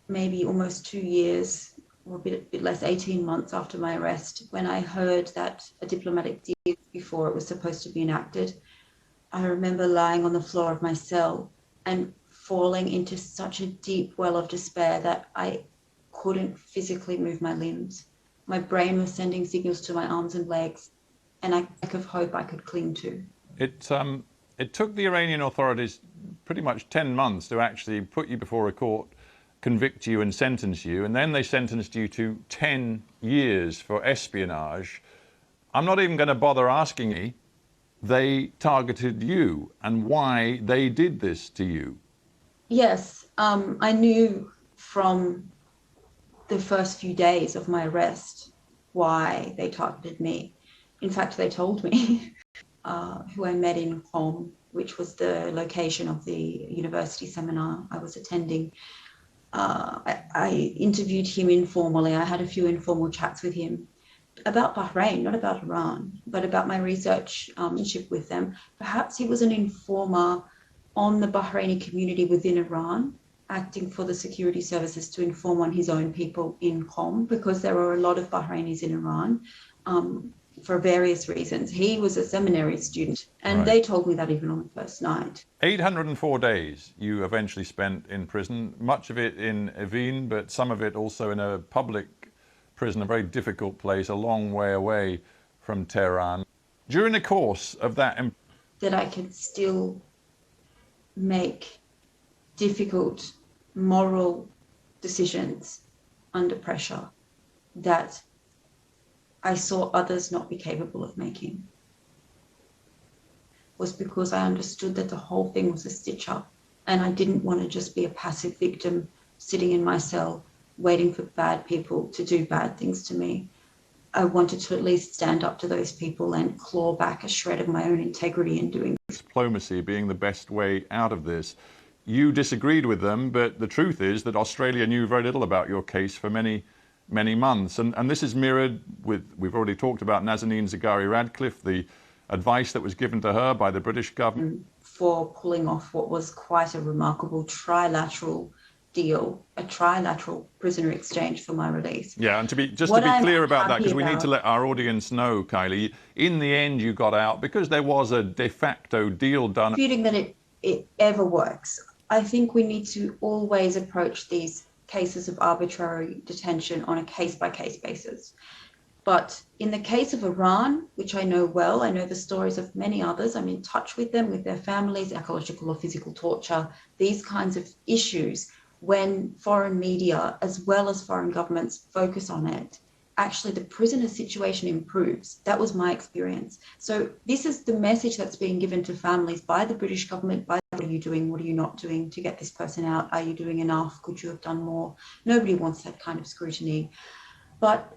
maybe almost 2 years, or a bit less, 18 months after my arrest, when I heard that a diplomatic deal before it was supposed to be enacted. I remember lying on the floor of my cell and falling into such a deep well of despair that I couldn't physically move my limbs. My brain was sending signals to my arms and legs, and a lack of hope I could cling to. It took the Iranian authorities pretty much 10 months to actually put you before a court, convict you and sentence you, and then they sentenced you to 10 years for espionage. I'm not even going to bother asking you. They targeted you and why they did this to you. Yes, I knew from the first few days of my arrest why they targeted me. In fact, they told me who I met in Qom, which was the location of the university seminar I was attending. I interviewed him informally. I had a few informal chats with him about Bahrain, not about Iran, but about my research with them. Perhaps he was an informer on the Bahraini community within Iran, acting for the security services to inform on his own people in Qom, because there are a lot of Bahrainis in Iran for various reasons. He was a seminary student, and they told me that even on the first night. 804 days you eventually spent in prison, much of it in Evin, but some of it also in a public prison, a very difficult place, a long way away from Tehran. During the course of that I could still make difficult moral decisions under pressure that I saw others not be capable of making, was because I understood that the whole thing was a stitch-up, and I didn't want to just be a passive victim sitting in my cell waiting for bad people to do bad things to me. I wanted to at least stand up to those people and claw back a shred of my own integrity in doing this. Diplomacy being the best way out of this. You disagreed with them, but the truth is that Australia knew very little about your case for many months. And this is mirrored with, we've already talked about Nazanin Zaghari-Ratcliffe, the advice that was given to her by the British government. For pulling off what was quite a remarkable trilateral deal, a trilateral prisoner exchange for my release. Yeah, and to be clear about that, because we need to let our audience know, Kylie, in the end you got out because there was a de facto deal done. Disputing that it ever works. I think we need to always approach these cases of arbitrary detention on a case-by-case basis. But in the case of Iran, which I know well, I know the stories of many others, I'm in touch with them, with their families, psychological or physical torture, these kinds of issues, when foreign media, as well as foreign governments, focus on it, actually the prisoner situation improves. That was my experience. So this is the message that's being given to families by the British government, by what are you doing, what are you not doing to get this person out? Are you doing enough? Could you have done more? Nobody wants that kind of scrutiny. But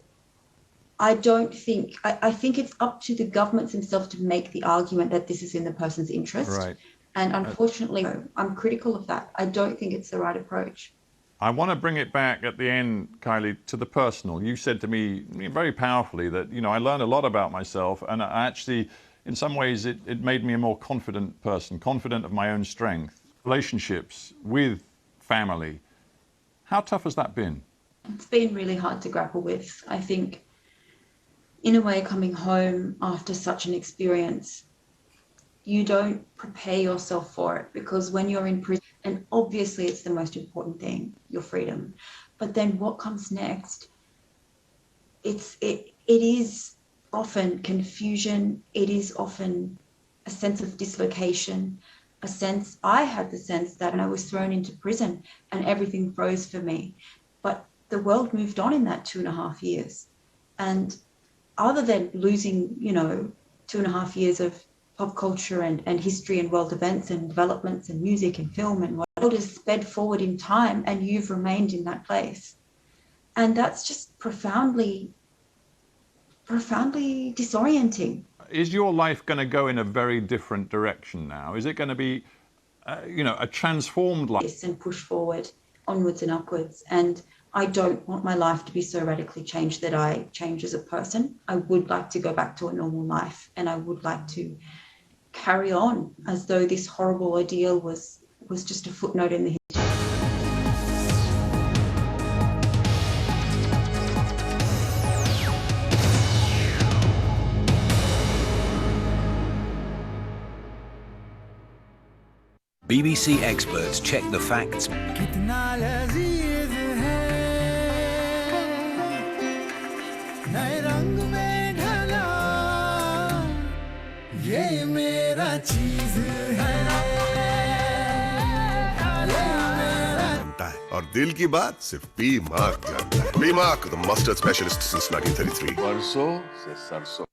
I don't think, I think it's up to the governments themselves to make the argument that this is in the person's interest. Right. And unfortunately, I'm critical of that. I don't think it's the right approach. I want to bring it back at the end, Kylie, to the personal. You said to me very powerfully that, I learned a lot about myself, and I actually, in some ways, it made me a more confident person, confident of my own strength. Relationships with family. How tough has that been? It's been really hard to grapple with. I think, in a way, coming home after such an experience, you don't prepare yourself for it, because when you're in prison, and obviously it's the most important thing, your freedom, but then what comes next, it is often confusion, it is often a sense of dislocation, I had the sense that I was thrown into prison and everything froze for me, but the world moved on in that 2.5 years. And other than losing, 2.5 years of pop culture and history and world events and developments and music and film and what has sped forward in time, and you've remained in that place. And that's just profoundly disorienting. Is your life going to go in a very different direction now? Is it going to be, a transformed life? Yes, and push forward, onwards and upwards. And I don't want my life to be so radically changed that I change as a person. I would like to go back to a normal life, and I would like to carry on as though this horrible ordeal was just a footnote in the history. BBC experts check the facts. और दिल की बात सिर्फ B mark जानता है. B mark, the mustard specialist since 1933. बरसों से सरसों.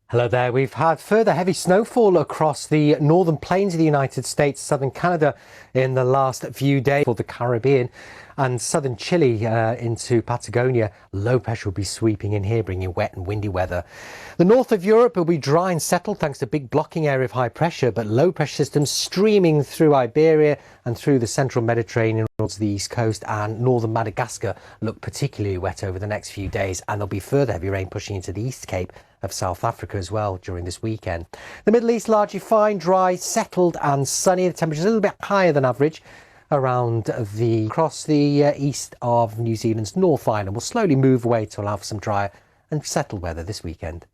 Hello there. We've had further heavy snowfall across the northern plains of the United States, southern Canada in the last few days, for the Caribbean and southern Chile into Patagonia. Low pressure will be sweeping in here, bringing wet and windy weather. The north of Europe will be dry and settled thanks to a big blocking area of high pressure, but low pressure systems streaming through Iberia and through the central Mediterranean towards the east coast, and northern Madagascar look particularly wet over the next few days, and there'll be further heavy rain pushing into the East Cape of South Africa as well during this weekend. The Middle East largely fine, dry, settled and sunny. The temperature's a little bit higher than average across the east of New Zealand's North Island. Will slowly move away to allow for some drier and settled weather this weekend.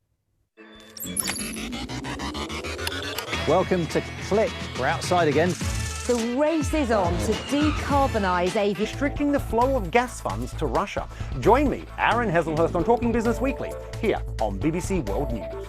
Welcome to Click. We're outside again. The race is on to decarbonise aviation. Restricting the flow of gas funds to Russia. Join me, Aaron Heselhurst, on Talking Business Weekly, here on BBC World News.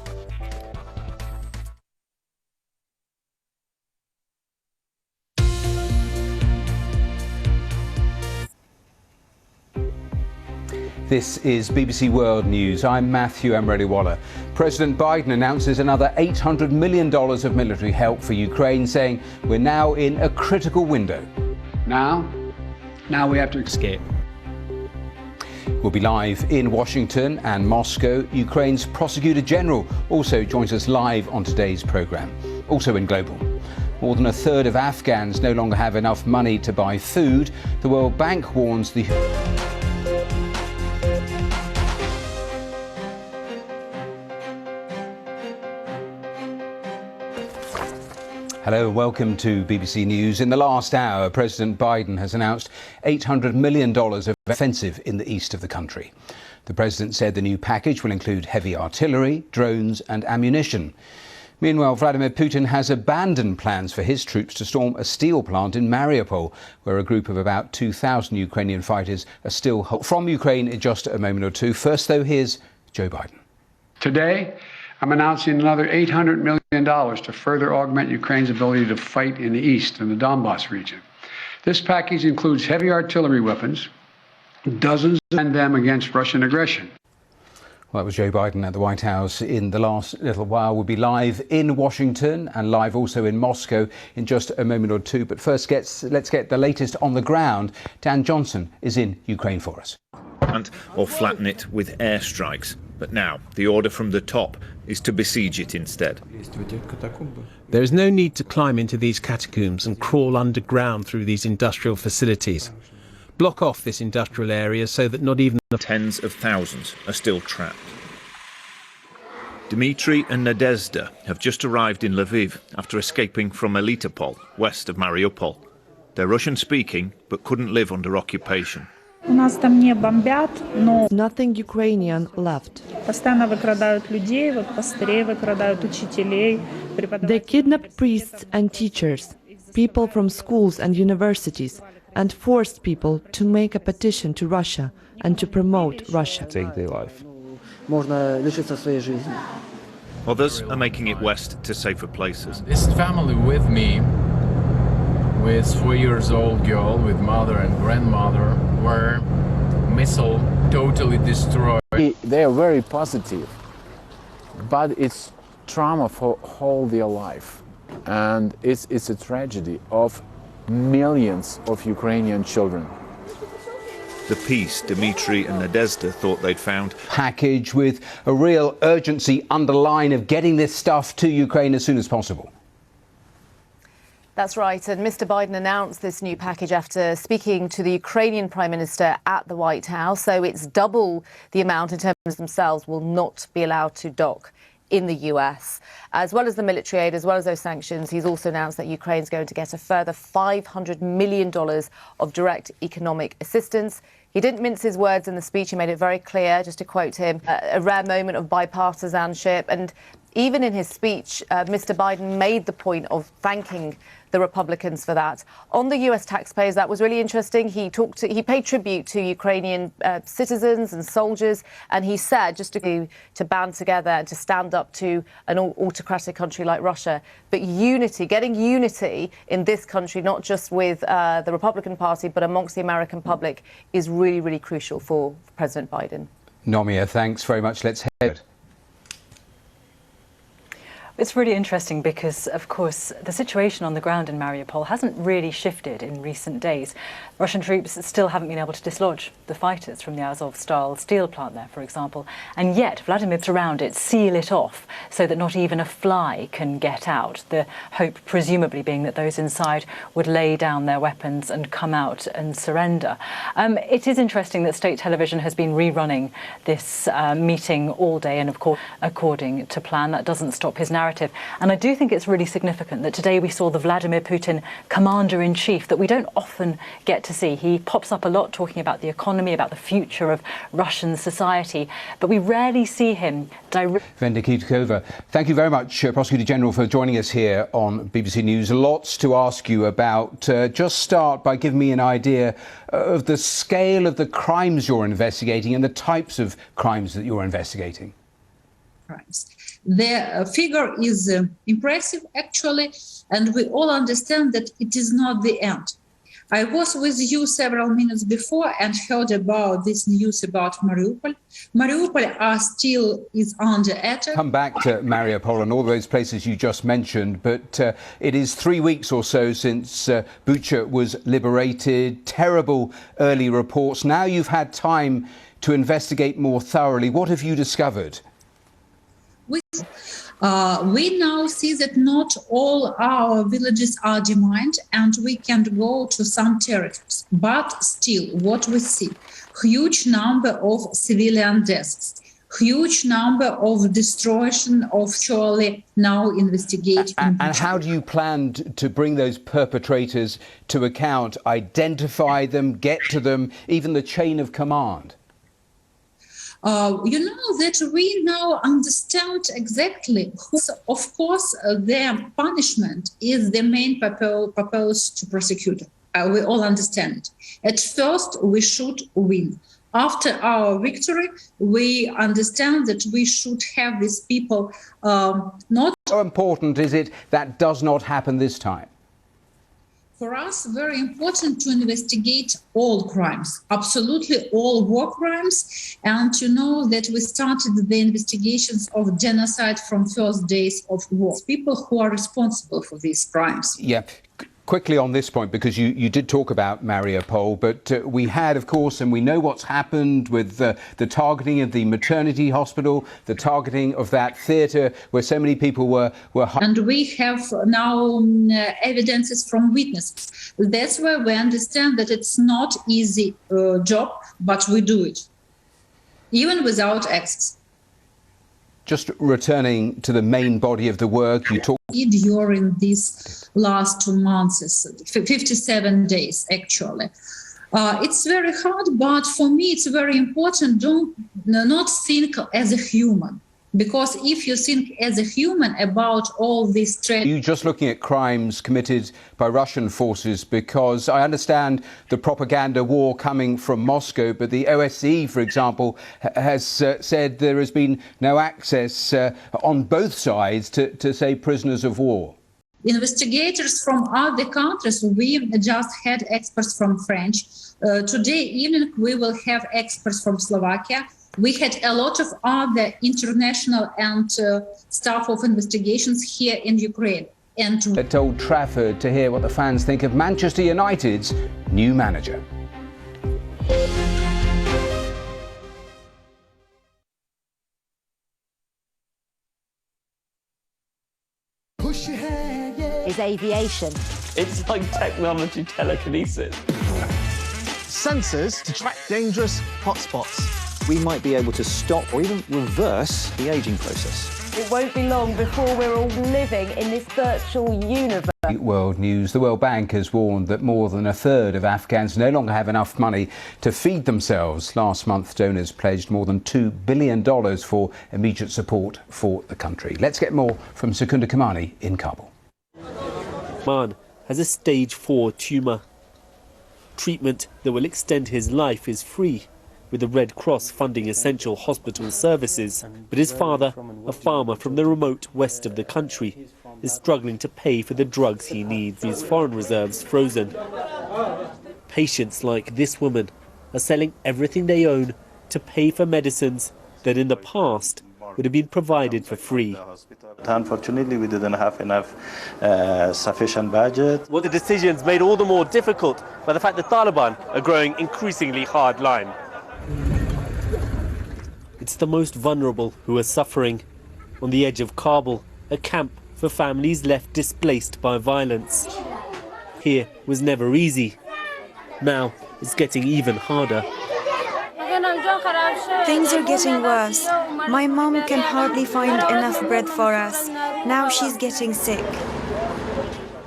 This is BBC World News. I'm Matthew Emreliwala. President Biden announces another $800 million of military help for Ukraine, saying we're now in a critical window. Now we have to escape. We'll be live in Washington and Moscow. Ukraine's Prosecutor General also joins us live on today's programme. Also in Global, more than a third of Afghans no longer have enough money to buy food. The World Bank warns the... Hello and welcome to BBC News. In the last hour, President Biden has announced $800 million of offensive in the east of the country. The president said the new package will include heavy artillery, drones and ammunition. Meanwhile, Vladimir Putin has abandoned plans for his troops to storm a steel plant in Mariupol, where a group of about 2,000 Ukrainian fighters are still from Ukraine in just a moment or two. First, though, here's Joe Biden. Today, I'm announcing another $800 million to further augment Ukraine's ability to fight in the east, in the Donbas region. This package includes heavy artillery weapons, dozens of them against Russian aggression. Well, that was Joe Biden at the White House in the last little while. We'll be live in Washington and live also in Moscow in just a moment or two. But first, let's get the latest on the ground. Dan Johnson is in Ukraine for us. Or flatten it with airstrikes. But now, the order from the top is to besiege it instead. There is no need to climb into these catacombs and crawl underground through these industrial facilities. Block off this industrial area so that not even tens of thousands are still trapped. Dmitry and Nadezhda have just arrived in Lviv after escaping from Melitopol, west of Mariupol. They're Russian-speaking, but couldn't live under occupation. Nothing Ukrainian left. They kidnap priests and teachers, people from schools and universities, and forced people to make a petition to Russia and to promote Russia. Take their life. Others are making it west to safer places. This family with me, with 3-year-old girl, with mother and grandmother, were missile totally destroyed. They are very positive, but it's trauma for whole their life, and it's a tragedy of millions of Ukrainian children. The peace Dmitry and Nadezhda thought they'd found. Package with a real urgency underline of getting this stuff to Ukraine as soon as possible. That's right, and Mr. Biden announced this new package after speaking to the Ukrainian Prime Minister at the White House. So it's double the amount in terms of themselves will not be allowed to dock in the US. As well as the military aid, as well as those sanctions, he's also announced that Ukraine's going to get a further $500 million of direct economic assistance. He didn't mince his words in the speech. He made it very clear, just to quote him, a rare moment of bipartisanship. And even in his speech, Mr. Biden made the point of thanking the Republicans for that. On the US taxpayers, that was really interesting. He paid tribute to Ukrainian citizens and soldiers, and he said just to band together and to stand up to an autocratic country like Russia. But unity, getting unity in this country, not just with the Republican Party, but amongst the American public, is really, really crucial for President Biden. Nomia, thanks very much. Let's head. It's really interesting because, of course, the situation on the ground in Mariupol hasn't really shifted in recent days. Russian troops still haven't been able to dislodge the fighters from the Azov-style steel plant there, for example. And yet, Vladimir around it, seal it off so that not even a fly can get out. The hope, presumably, being that those inside would lay down their weapons and come out and surrender. It is interesting that state television has been rerunning this meeting all day, and of course, according to plan, that doesn't stop his narrative. And I do think it's really significant that today we saw the Vladimir Putin commander-in-chief that we don't often get to see. He pops up a lot talking about the economy, about the future of Russian society, but we rarely see him Venda Kitkova, thank you very much, Prosecutor General, for joining us here on BBC News. Lots to ask you about. Just start by giving me an idea of the scale of the crimes you're investigating and the types of crimes that you're investigating. Crimes. The figure is impressive, actually, and we all understand that it is not the end. I was with you several minutes before and heard about this news about Mariupol. Mariupol still is under attack. Come back to Mariupol and all those places you just mentioned, but it is 3 weeks or so since Bucha was liberated. Terrible early reports. Now you've had time to investigate more thoroughly. What have you discovered? We now see that not all our villages are demined and we can go to some territories. But still, what we see, huge number of civilian deaths, huge number of destruction of surely now investigating. And how do you plan to bring those perpetrators to account, identify them, get to them, even the chain of command? You know that we now understand exactly who, of course, their punishment is the main purpose to prosecute. We all understand it. At first, we should win. After our victory, we understand that we should have these people not... How important is it that does not happen this time? For us, very important to investigate all crimes, absolutely all war crimes. And you know that we started the investigations of genocide from first days of war. People who are responsible for these crimes. Yeah. Quickly on this point, because you did talk about Mariupol, but we had, of course, and we know what's happened with the targeting of the maternity hospital, the targeting of that theatre where so many people were. And we have now evidences from witnesses. That's why we understand that it's not easy job, but we do it, even without access. Just returning to the main body of the work, you talked during these last 2 months, 57 days actually. It's very hard, but for me it's very important. Not think as a human, because if you think as a human about all these threats... You're just looking at crimes committed by Russian forces, because I understand the propaganda war coming from Moscow, but the OSCE, for example, has said there has been no access on both sides to say, prisoners of war. Investigators from other countries, we just had experts from French. Today evening we will have experts from Slovakia. We had a lot of other international and staff of investigations here in Ukraine. And at Old Trafford to hear what the fans think of Manchester United's new manager. Is aviation. It's like technology telekinesis. Sensors to track dangerous hotspots. We might be able to stop or even reverse the aging process. It won't be long before we're all living in this virtual universe. World News. The World Bank has warned that more than a third of Afghans no longer have enough money to feed themselves. Last month, donors pledged more than $2 billion for immediate support for the country. Let's get more from Secunda Kamani in Kabul. Man has a stage 4 tumour. Treatment that will extend his life is free, with the Red Cross funding essential hospital services. But his father, a farmer from the remote west of the country, is struggling to pay for the drugs he needs, his foreign reserves frozen. Patients like this woman are selling everything they own to pay for medicines that in the past would have been provided for free. Unfortunately, we didn't have enough sufficient budget. Well, the decision's made all the more difficult by the fact that Taliban are growing increasingly hard line. It's the most vulnerable who are suffering. On the edge of Kabul, a camp for families left displaced by violence. Here was never easy. Now it's getting even harder. Things are getting worse. My mom can hardly find enough bread for us. Now she's getting sick.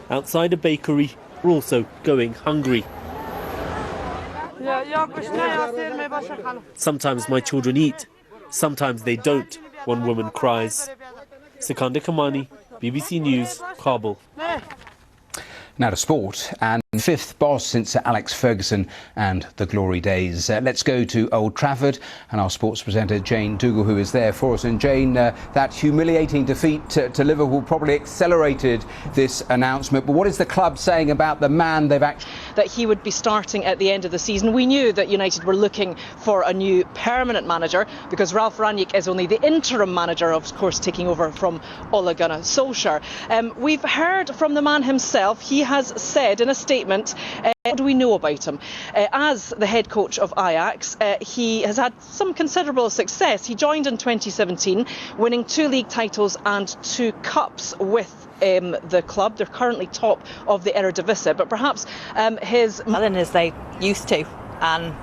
Outside a bakery, we're also going hungry. Sometimes my children eat, sometimes they don't, one woman cries. Secunda Kamani, BBC News, Kabul. Now to sport, and fifth boss since Alex Ferguson and the glory days. Let's go to Old Trafford and our sports presenter Jane Dougal, who is there for us. And Jane, that humiliating defeat to Liverpool probably accelerated this announcement. But what is the club saying about the man they've actually... That he would be starting at the end of the season. We knew that United were looking for a new permanent manager because Ralph Rangnick is only the interim manager, of course, taking over from Ole Gunnar Solskjaer. We've heard from the man himself. He has said in a statement, what do we know about him? As the head coach of Ajax, he has had some considerable success. He joined in 2017, winning 2 league titles and 2 cups with the club. They're currently top of the Eredivisie, but perhaps his... Well, as they used to, and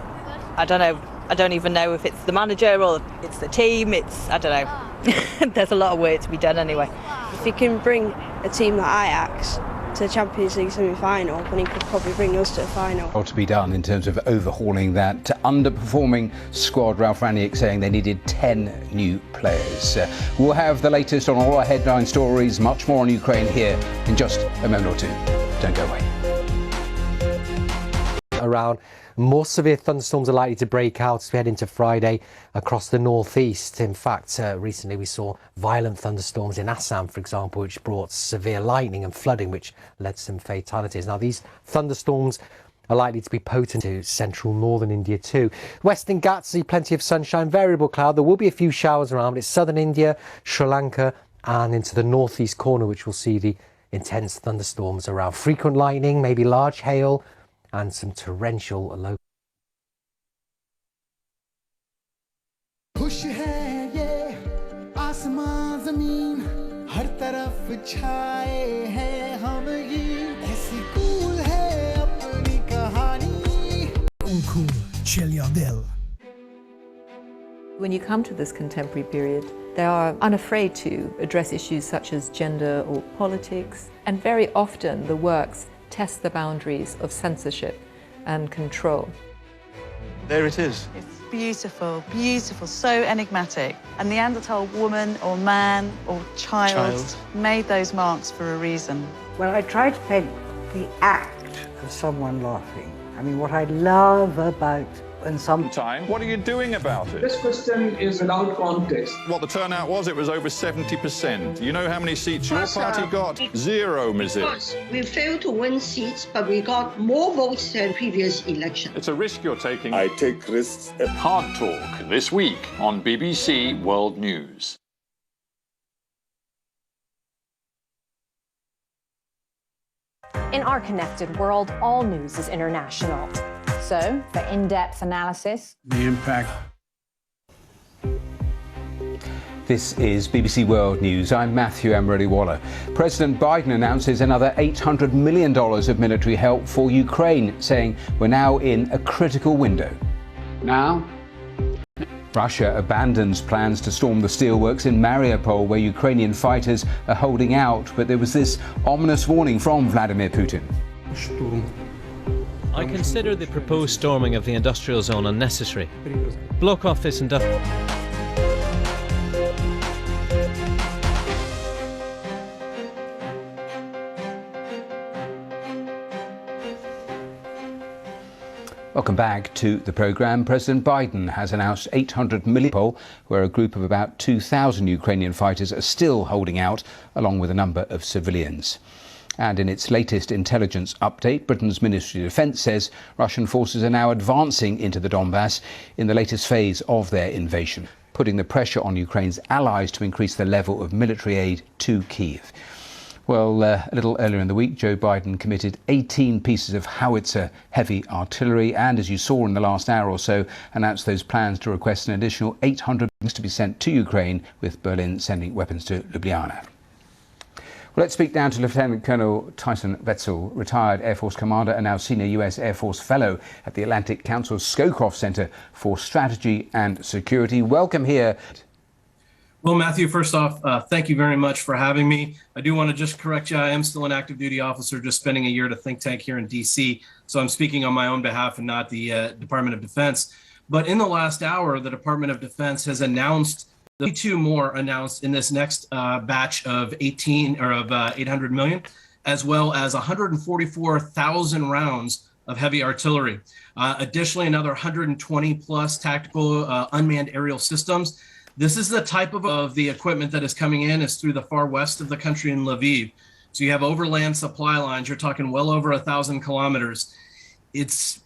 I don't know. I don't even know if it's the manager or it's the team. I don't know. There's a lot of work to be done anyway. If you can bring a team like Ajax to the Champions League semi-final when he could probably bring us to the final. To be done in terms of overhauling that underperforming squad. Ralf Rangnick saying they needed 10 new players. We'll have the latest on all our headline stories, much more on Ukraine here in just a moment or two. Don't go away. Around more severe thunderstorms are likely to break out as we head into Friday across the northeast. In fact, recently we saw violent thunderstorms in Assam, for example, which brought severe lightning and flooding, which led to some fatalities. Now, these thunderstorms are likely to be potent to central northern India too. Western Ghats see plenty of sunshine, variable cloud. There will be a few showers around, but it's southern India, Sri Lanka and into the northeast corner, which will see the intense thunderstorms around. Frequent lightning, maybe large hail and some torrential low. खुश है ये आसमां ज़मीन हर तरफ छाए हैं हम ये ऐसी कूल है अपनी कहानी cool chill your dill. When you come to this contemporary period, they are unafraid to address issues such as gender or politics, and very often the works test the boundaries of censorship and control. There it is. It's beautiful, beautiful, so enigmatic. A Neanderthal woman or man or child made those marks for a reason. Well, I try to paint the act of someone laughing. I mean, what I love about and sometime. What are you doing about it? This question is without context. What the turnout was, it was over 70%. You know how many seats your party got? 0, Mrs. We failed to win seats, but we got more votes than previous election. It's a risk you're taking. I take risks. Hard Talk, this week on BBC World News. In our connected world, all news is international. So, for in-depth analysis, the impact. This is BBC World News. I'm Matthew Emery-Waller. President Biden announces another $800 million of military help for Ukraine, saying we're now in a critical window. Now? Russia abandons plans to storm the steelworks in Mariupol, where Ukrainian fighters are holding out, but there was this ominous warning from Vladimir Putin. I consider the proposed storming of the industrial zone unnecessary. Block off this industrial... Welcome back to the programme. President Biden has announced $800 million, where a group of about 2,000 Ukrainian fighters are still holding out, along with a number of civilians. And in its latest intelligence update, Britain's Ministry of Defence says Russian forces are now advancing into the Donbass in the latest phase of their invasion, putting the pressure on Ukraine's allies to increase the level of military aid to Kyiv. Well, a little earlier in the week, Joe Biden committed 18 pieces of howitzer heavy artillery and, as you saw in the last hour or so, announced those plans to request an additional 800 to be sent to Ukraine, with Berlin sending weapons to Ljubljana. Well, let's speak now to Lieutenant Colonel Tyson Wetzel, retired Air Force commander and now senior US Air Force fellow at the Atlantic Council's Scowcroft Center for Strategy and Security. Welcome here. Well, Matthew, first off, thank you very much for having me. I do want to just correct you. I am still an active duty officer, just spending a year at a think tank here in D.C. So I'm speaking on my own behalf and not the Department of Defense. But in the last hour, the Department of Defense has announced 2 more announced in this next batch of 800 million, as well as 144,000 rounds of heavy artillery. Additionally, another 120 plus tactical unmanned aerial systems. This is the type of the equipment that is coming in is through the far west of the country in Lviv. So you have overland supply lines. You're talking well over 1,000 kilometers. It's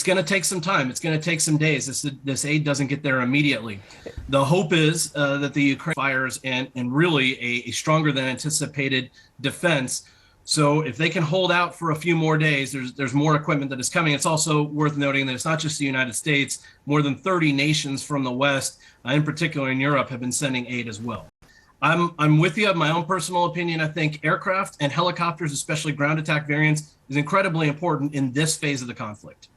going to take some time. It's going to take some days. This aid doesn't get there immediately. The hope is that the Ukraine fires and really a stronger than anticipated defense. So if they can hold out for a few more days, there's more equipment that is coming. It's also worth noting that it's not just the United States. More than 30 nations from the West, in particular in Europe, have been sending aid as well. I'm with you. My own personal opinion, I think aircraft and helicopters, especially ground attack variants, is incredibly important in this phase of the conflict.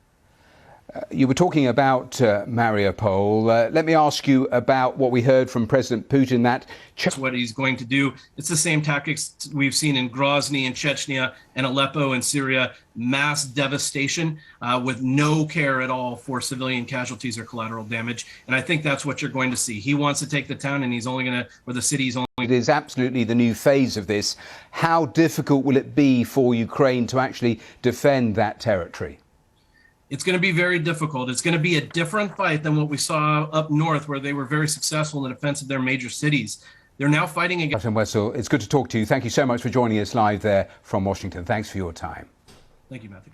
You were talking about Mariupol. Let me ask you about what we heard from President Putin. That's what he's going to do. It's the same tactics we've seen in Grozny in Chechnya and Aleppo in Syria, mass devastation with no care at all for civilian casualties or collateral damage. And I think that's what you're going to see. He wants to take the town and he's only going to, or the city's only. It is absolutely the new phase of this. How difficult will it be for Ukraine to actually defend that territory? It's going to be very difficult. It's going to be a different fight than what we saw up north, where they were very successful in the defense of their major cities. They're now fighting against. Martin Wessel, it's good to talk to you. Thank you so much for joining us live there from Washington. Thanks for your time. Thank you, Matthew.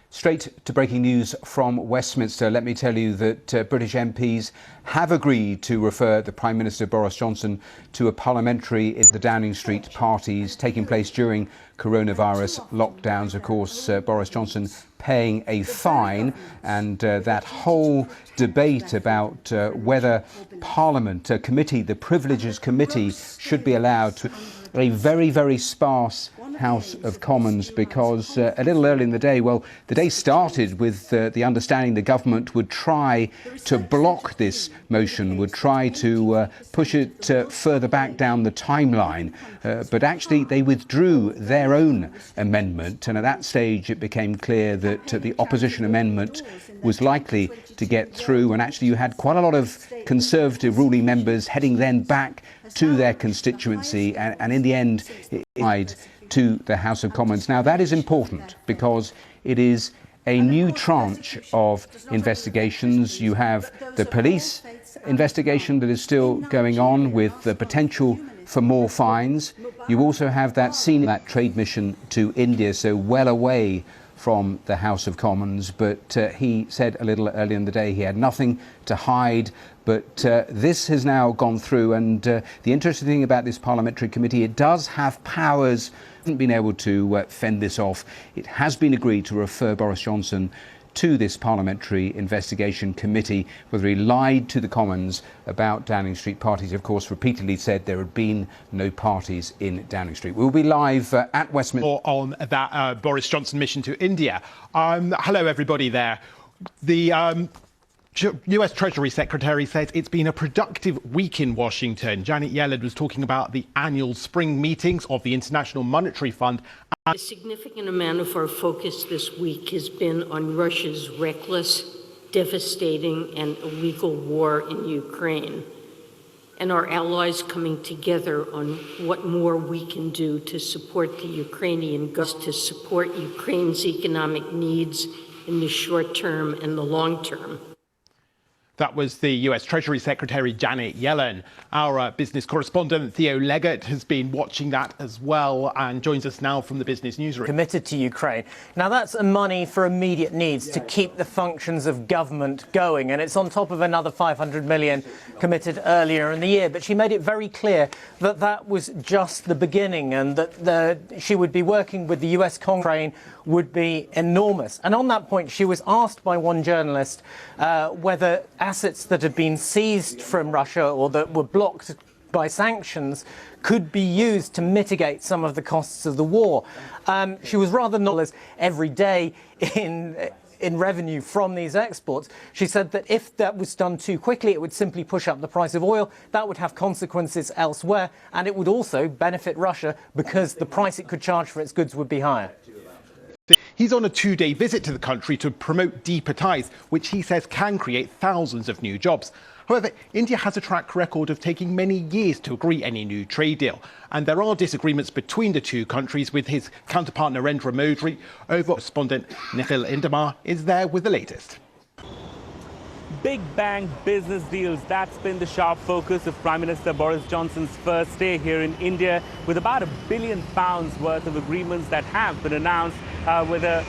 Straight to breaking news from Westminster. Let me tell you that British MPs have agreed to refer the Prime Minister Boris Johnson to a parliamentary in the Downing Street parties taking place during coronavirus lockdowns. Of course, Boris Johnson paying a fine, and that whole debate about whether Parliament, a committee, the Privileges Committee, should be allowed to a very, very sparse House of Commons, because a little early in the day, well, the day started with the understanding the government would try to block this motion, would try to push it further back down the timeline. But actually, they withdrew their own amendment. And at that stage, it became clear that the opposition amendment was likely to get through. And actually, you had quite a lot of Conservative ruling members heading then back to their constituency. And in the end, it died to the House of Commons. Now, that is important because it is a new tranche of investigations. You have the police investigation that is still going on with the potential for more fines. You also have that trade mission to India, so well away from the House of Commons. But he said a little earlier in the day he had nothing to hide. But this has now gone through, and the interesting thing about this parliamentary committee, it does have powers. Hasn't been able to fend this off. It has been agreed to refer Boris Johnson to this parliamentary investigation committee, whether he lied to the Commons about Downing Street parties. Of course, repeatedly said there had been no parties in Downing Street. We'll be live at Westminster. On that Boris Johnson mission to India. Hello, everybody there. The US Treasury Secretary says it's been a productive week in Washington. Janet Yellen was talking about the annual spring meetings of the International Monetary Fund. A significant amount of our focus this week has been on Russia's reckless, devastating, and illegal war in Ukraine, and our allies coming together on what more we can do to support the Ukrainian government, to support Ukraine's economic needs in the short term and the long term. That was the US Treasury Secretary Janet Yellen. Our business correspondent Theo Leggett has been watching that as well and joins us now from the business newsroom. Committed to Ukraine. Now that's money for immediate needs to keep the functions of government going, and it's on top of another 500 million committed earlier in the year. But she made it very clear that that was just the beginning, and that she would be working with the US Congress would be enormous. And on that point, she was asked by one journalist whether assets that had been seized from Russia or that were blocked by sanctions could be used to mitigate some of the costs of the war. She was rather not every day in revenue from these exports. She said that if that was done too quickly, it would simply push up the price of oil. That would have consequences elsewhere, and it would also benefit Russia because the price it could charge for its goods would be higher. He's on a two-day visit to the country to promote deeper ties, which he says can create thousands of new jobs. However, India has a track record of taking many years to agree any new trade deal. And there are disagreements between the two countries, with his counterpart Narendra Modi. Correspondent Nikhil Indamar is there with the latest. Big bang business deals, that's been the sharp focus of Prime Minister Boris Johnson's first day here in India, with about £1 billion worth of agreements that have been announced, with a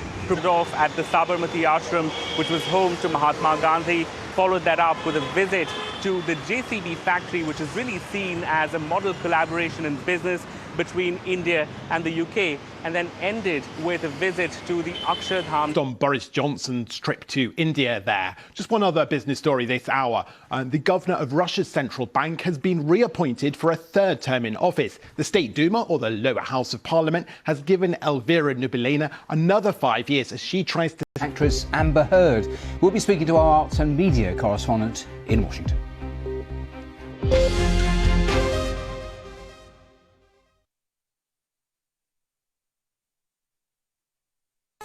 off at the Sabarmati Ashram, which was home to Mahatma Gandhi. Followed that up with a visit to the JCB factory, which is really seen as a model collaboration in business between India and the UK, and then ended with a visit to the Akshardham. On Boris Johnson's trip to India there. Just one other business story this hour. The governor of Russia's central bank has been reappointed for a third term in office. The State Duma, or the lower house of parliament, has given Elvira Nabiullina another 5 years as she tries to Actress Amber Heard. We'll be speaking to our arts and media correspondent in Washington.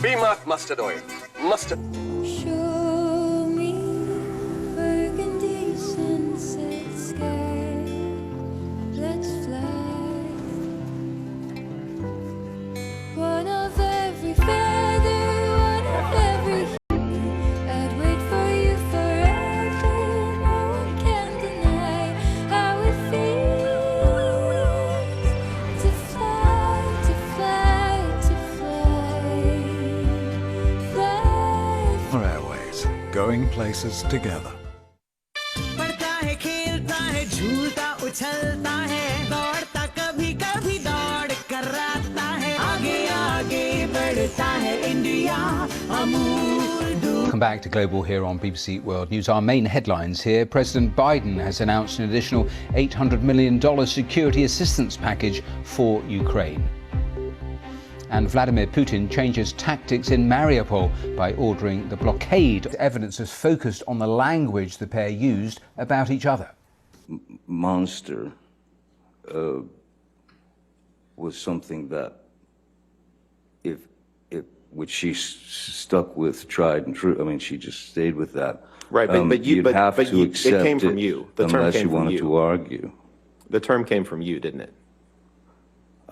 B-Mark mustard oil. Mustard. Show me burgundy sunset sky. Let's fly. One of every feather, one of every hue. I'd wait for you forever. No one can deny how it feels to fly, to fly, to fly. Airways, going places together. पढ़ता है खेलता है झूलता उछलता है दौड़ता कभी कभी दौड़ कराता है आगे आगे बढ़ता है इंडिया अमूल दूर. Welcome back to Global here on BBC World News. Our main headlines here. President Biden has announced an additional $800 million security assistance package for Ukraine. And Vladimir Putin changes tactics in Mariupol by ordering the blockade. Evidence has focused on the language the pair used about each other. Monster was something that which she stuck with, tried and true. I mean, she just stayed with that. Right, but you'd have to it accept came from you. The term unless came you from wanted you. to argue. The term came from you, didn't it?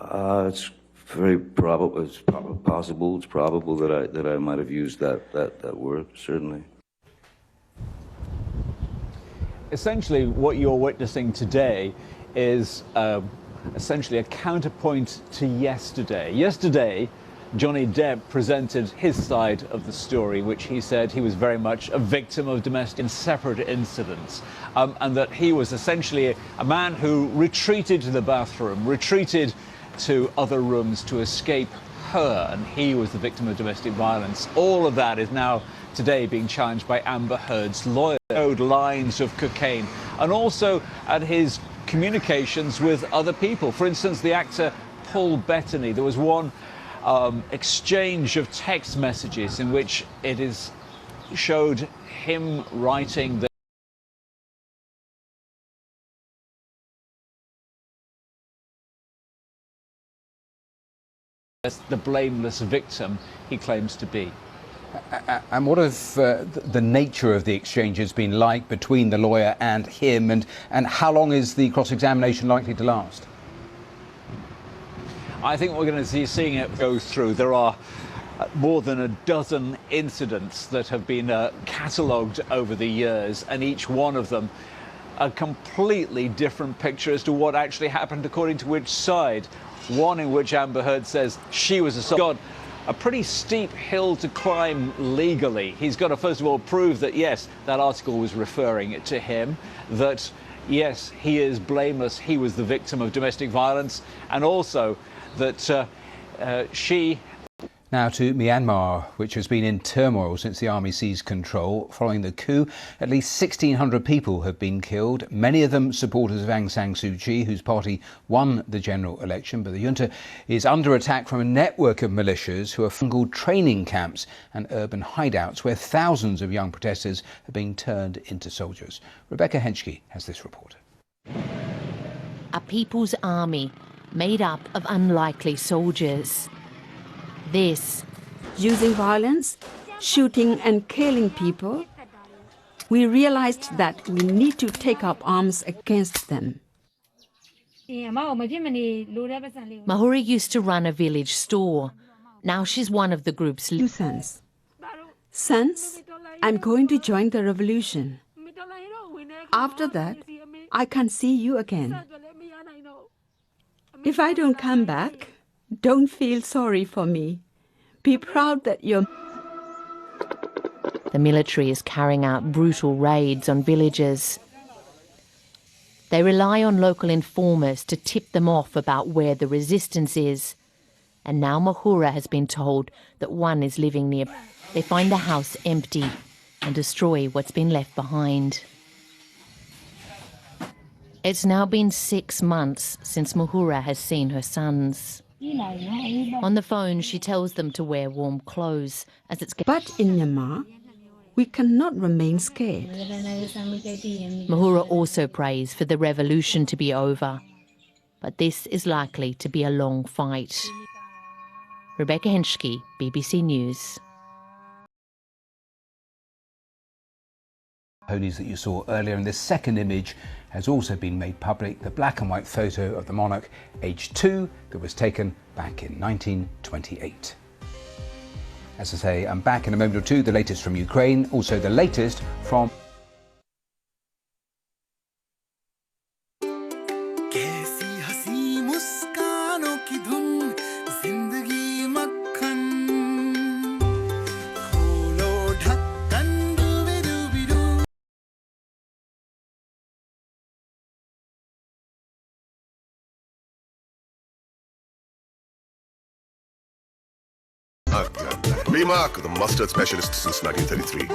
It's very probable. It's possible. It's probable that I might have used that word. Certainly. Essentially, what you're witnessing today is essentially a counterpoint to yesterday. Yesterday, Johnny Depp presented his side of the story, which he said he was very much a victim of domestic and separate incidents, and that he was essentially a man who retreated to the bathroom, retreated to other rooms to escape her, and he was the victim of domestic violence. All of that is now today being challenged by Amber Heard's lawyer. Showed lines of cocaine, and also at his communications with other people. For instance, the actor Paul Bettany, there was one exchange of text messages in which it is showed him writing the blameless victim he claims to be. And what have the nature of the exchange has been like between the lawyer and him, and how long is the cross-examination likely to last? I think we're going to see seeing it go through. There are more than a dozen incidents that have been catalogued over the years, and each one of them a completely different picture as to what actually happened according to which side. One in which Amber Heard says she was assaulted. A pretty steep hill to climb legally. He's got to first of all prove that yes, that article was referring to him, that yes, he is blameless, he was the victim of domestic violence, and also that she... Now to Myanmar, which has been in turmoil since the army seized control. Following the coup, at least 1,600 people have been killed, many of them supporters of Aung San Suu Kyi, whose party won the general election. But the junta is under attack from a network of militias who are fungal training camps and urban hideouts where thousands of young protesters are being turned into soldiers. Rebecca Henschke has this report. A people's army made up of unlikely soldiers. This, using violence, shooting and killing people, we realized that we need to take up arms against them. Mahuri used to run a village store. Now she's one of the group's leaders. Since I'm going to join the revolution. After that, I can see you again. If I don't come back, don't feel sorry for me. Be proud that you're... The military is carrying out brutal raids on villages. They rely on local informers to tip them off about where the resistance is. And now Mahura has been told that one is living near. They find the house empty and destroy what's been left behind. It's now been 6 months since Mahura has seen her sons. On the phone, she tells them to wear warm clothes as it's getting... But in Myanmar, we cannot remain scared. Mahura also prays for the revolution to be over. But this is likely to be a long fight. Rebecca Henschke, BBC News. Ponies that you saw earlier, and this second image has also been made public, the black and white photo of the monarch, aged 2, that was taken back in 1928. As I say, I'm back in a moment or two, the latest from Ukraine, also the latest from... Remark, the mustard specialist since 1933.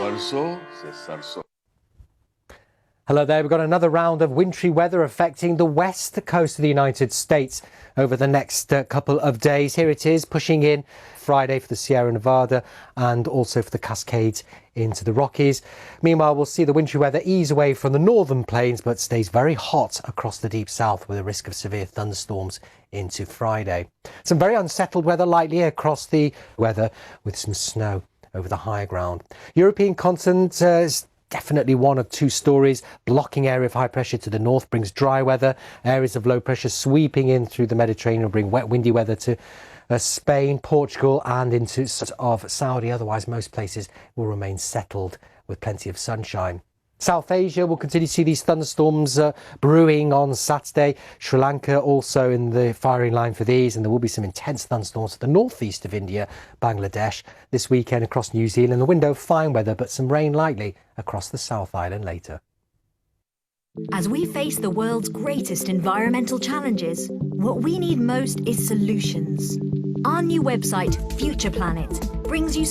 Hello there. We've got another round of wintry weather affecting the west coast of the United States over the next couple of days. Here it is, pushing in Friday for the Sierra Nevada and also for the Cascades into the Rockies. Meanwhile, we'll see the wintry weather ease away from the northern plains, but stays very hot across the deep south with a risk of severe thunderstorms into Friday. Some very unsettled weather likely across the weather with some snow over the higher ground. European continent is definitely one of two stories. Blocking area of high pressure to the north brings dry weather. Areas of low pressure sweeping in through the Mediterranean will bring wet, windy weather to Spain, Portugal and into of Saudi. Otherwise, most places will remain settled with plenty of sunshine. South Asia will continue to see these thunderstorms brewing on Saturday. Sri Lanka also in the firing line for these, and there will be some intense thunderstorms to the northeast of India, Bangladesh. This weekend across New Zealand, the window fine weather, but some rain likely across the South Island later. As we face the world's greatest environmental challenges, what we need most is solutions. Our new website, Future Planet, brings you...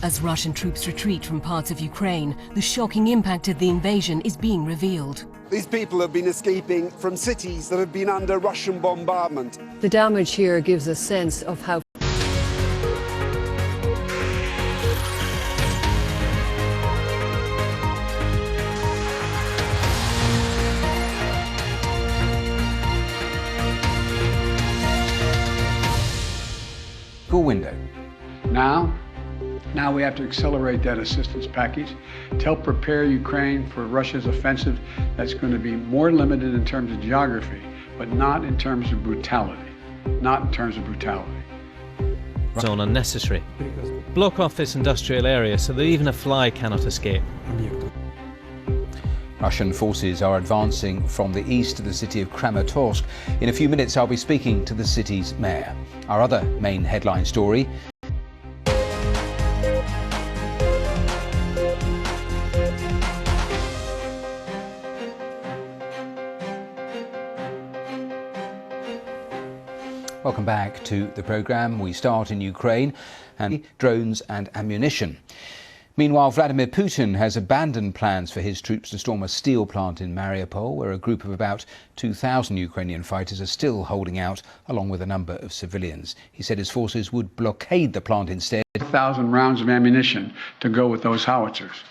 As Russian troops retreat from parts of Ukraine, the shocking impact of the invasion is being revealed. These people have been escaping from cities that have been under Russian bombardment. The damage here gives a sense of how window. Now we have to accelerate that assistance package to help prepare Ukraine for Russia's offensive that's going to be more limited in terms of geography, but not in terms of brutality. Not in terms of brutality. It's all unnecessary. Block off this industrial area so that even a fly cannot escape. Russian forces are advancing from the east to the city of Kramatorsk. In a few minutes, I'll be speaking to the city's mayor. Our other main headline story. Welcome back to the programme. We start in Ukraine and drones and ammunition. Meanwhile, Vladimir Putin has abandoned plans for his troops to storm a steel plant in Mariupol, where a group of about 2,000 Ukrainian fighters are still holding out, along with a number of civilians. He said his forces would blockade the plant instead. 1,000 rounds of ammunition to go with those howitzers.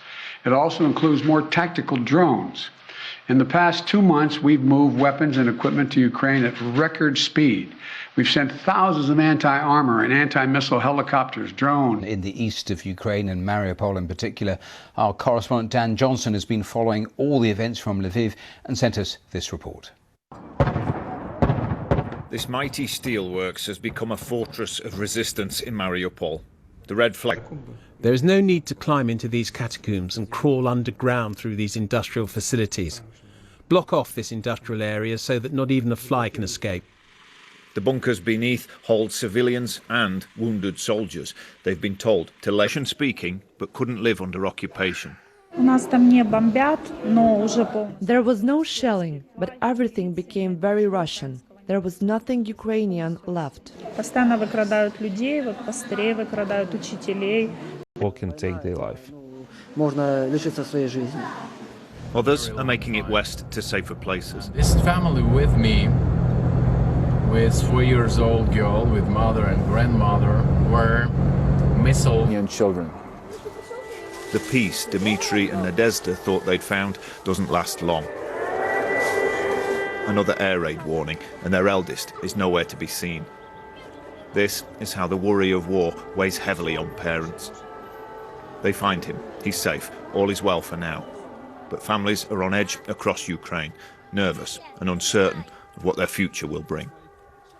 It also includes more tactical drones. In the past 2 months, we've moved weapons and equipment to Ukraine at record speed. We've sent thousands of anti-armor and anti-missile helicopters, drones. In the east of Ukraine and Mariupol in particular, our correspondent Dan Johnson has been following all the events from Lviv and sent us this report. This mighty steelworks has become a fortress of resistance in Mariupol. The red flag. There is no need to climb into these catacombs and crawl underground through these industrial facilities. Block off this industrial area so that not even a fly can escape. The bunkers beneath hold civilians and wounded soldiers. They've been told to Russian speaking, but couldn't live under occupation. There was no shelling, but everything became very Russian. There was nothing Ukrainian left. All can take their life. Others are making it west to safer places. This family with me with 3-year-old girl with mother and grandmother were missile young children. The peace Dmitry and Nadezhda thought they'd found doesn't last long. Another air raid warning, and their eldest is nowhere to be seen. This is how the worry of war weighs heavily on parents. They find him, he's safe, all is well for now. But families are on edge across Ukraine, nervous and uncertain of what their future will bring.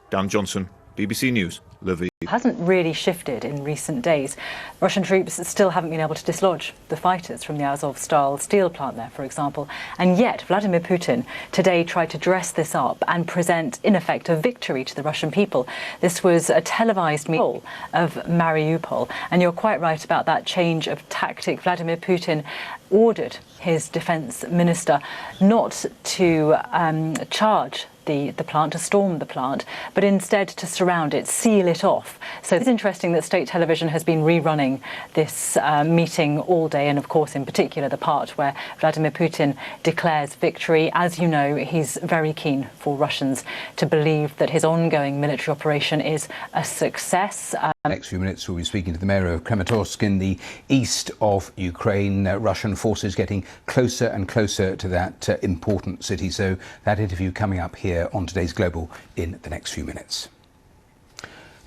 Dan Johnson, BBC News, Lviv. Hasn't really shifted in recent days. Russian troops still haven't been able to dislodge the fighters from the Azovstal steel plant there, for example. And yet Vladimir Putin today tried to dress this up and present, in effect, a victory to the Russian people. This was a televised meeting of Mariupol. And you're quite right about that change of tactic. Vladimir Putin ordered his defence minister not to charge the plant, to storm the plant, but instead to surround it, seal it off. So it's interesting that state television has been rerunning this meeting all day, and of course in particular the part where Vladimir Putin declares victory. As you know, he's very keen for Russians to believe that his ongoing military operation is a success. Next few minutes we'll be speaking to the mayor of Kramatorsk in the east of Ukraine. Russian forces getting closer and closer to that important city. So that interview coming up here on Today's Global in the next few minutes.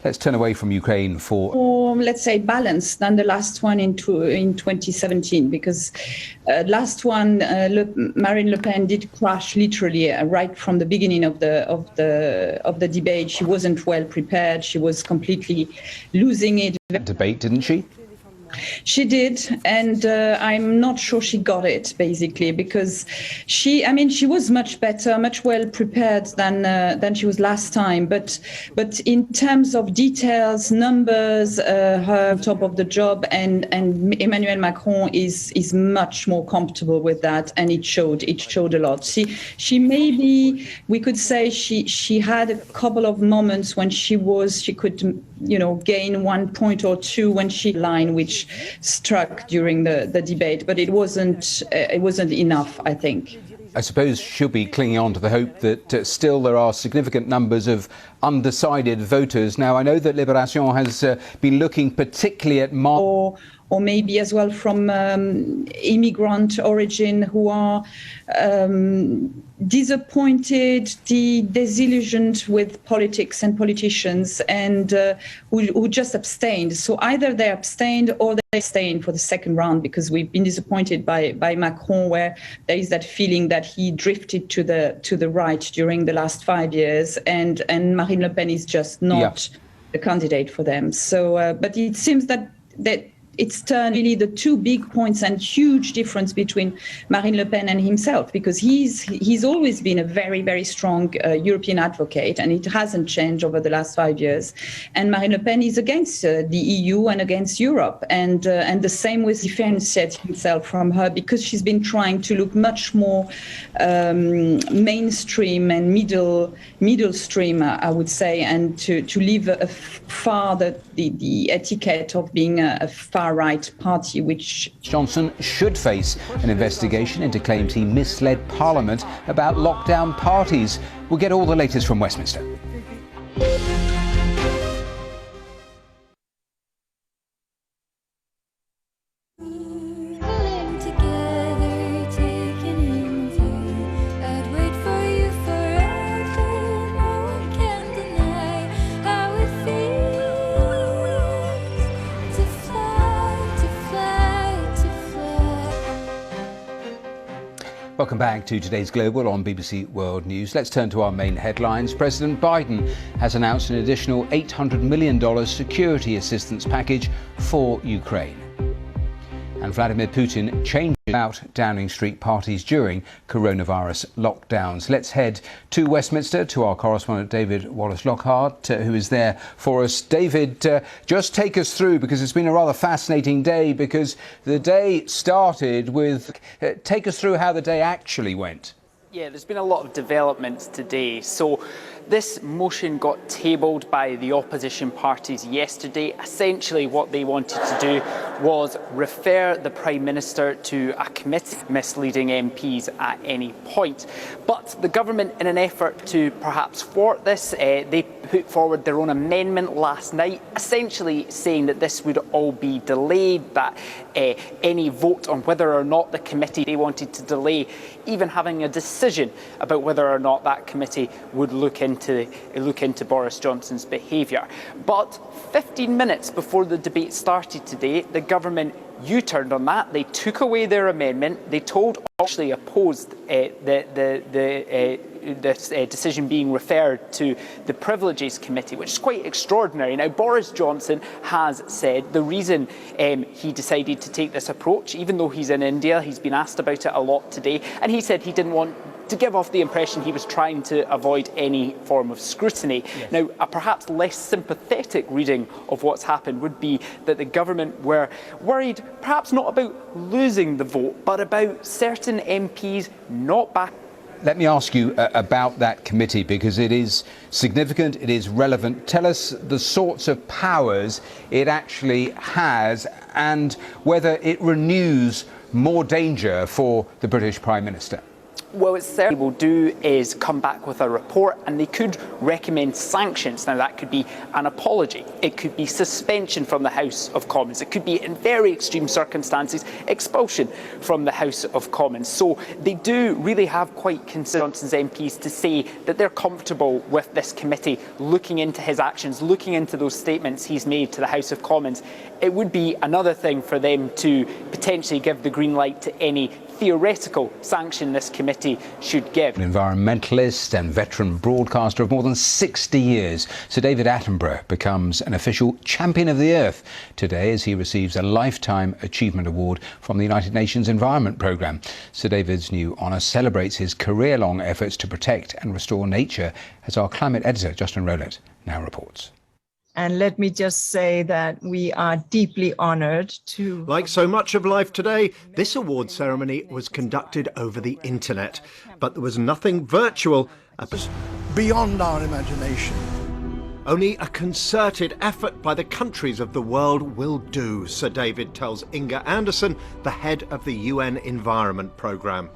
Let's turn away from Ukraine for more, let's say, balanced than the last one in 2017, because last one, Marine Le Pen did crash literally right from the beginning of the debate. She wasn't well prepared. She was completely losing it. Debate, didn't she? She did, and I'm not sure she got it, basically, because she was much better, much well prepared than she was last time. But in terms of details, numbers, her top of the job, and Emmanuel Macron is much more comfortable with that, and it showed a lot. She maybe, we could say she had a couple of moments when she could gain 1 point or two when she line which struck during the debate, but it wasn't enough, I think. I suppose she'll be clinging on to the hope that still there are significant numbers of undecided voters. Now, I know that Libération has been looking particularly at or maybe as well from immigrant origin who are disappointed, disillusioned with politics and politicians, and who just abstained. So either they abstained or they abstained for the second round, because we've been disappointed by Macron, where there is that feeling that he drifted to the right during the last 5 years, and Marine Le Pen is just not the candidate for them. So, but it seems that it's turned really the two big points and huge difference between Marine Le Pen and himself, because he's always been a very, very strong European advocate, and it hasn't changed over the last 5 years. And Marine Le Pen is against the EU and against Europe, and the same with differentiate himself from her, because she's been trying to look much more mainstream and middle stream, I would say, and to leave far the etiquette of being a far-right party, which Johnson should face an investigation into claims he misled Parliament about lockdown parties. We'll get all the latest from Westminster. Welcome back to Today's Global on BBC World News. Let's turn to our main headlines. President Biden has announced an additional $800 million security assistance package for Ukraine. And Vladimir Putin changing out Downing Street parties during coronavirus lockdowns. Let's head to Westminster to our correspondent David Wallace-Lockhart, who is there for us. David, just take us through, because it's been a rather fascinating day, because the day started with... take us through how the day actually went. Yeah, there's been a lot of developments today. So This motion got tabled by the opposition parties yesterday. Essentially what they wanted to do was refer the Prime Minister to a committee misleading MPs at any point. But the government, in an effort to perhaps thwart this, they put forward their own amendment last night, essentially saying that this would all be delayed, that any vote on whether or not the committee, they wanted to delay even having a decision about whether or not that committee would look into Boris Johnson's behaviour. But 15 minutes before the debate started today, the government U-turned on that. They took away their amendment. They actually opposed this decision being referred to the Privileges Committee, which is quite extraordinary. Now, Boris Johnson has said the reason he decided to take this approach, even though he's in India, he's been asked about it a lot today, and he said he didn't want to give off the impression he was trying to avoid any form of scrutiny. Yes. Now, a perhaps less sympathetic reading of what's happened would be that the government were worried, perhaps not about losing the vote, but about certain MPs not back. Let me ask you about that committee, because it is significant, it is relevant. Tell us the sorts of powers it actually has and whether it renews more danger for the British Prime Minister. Well, what certainly will do is come back with a report, and they could recommend sanctions. Now, that could be an apology. It could be suspension from the House of Commons. It could be, in very extreme circumstances, expulsion from the House of Commons. So they do really have quite considered Johnson's MPs to say that they're comfortable with this committee looking into his actions, looking into those statements he's made to the House of Commons. It would be another thing for them to potentially give the green light to any theoretical sanction this committee should give. An environmentalist and veteran broadcaster of more than 60 years, Sir David Attenborough becomes an official champion of the Earth today as he receives a Lifetime Achievement Award from the United Nations Environment Programme. Sir David's new honour celebrates his career-long efforts to protect and restore nature, as our climate editor, Justin Rowlett, now reports. And let me just say that we are deeply honoured to... Like so much of life today, this award ceremony was conducted over the internet. But there was nothing virtual. Beyond our imagination. Only a concerted effort by the countries of the world will do, Sir David tells Inga Anderson, the head of the UN Environment Programme.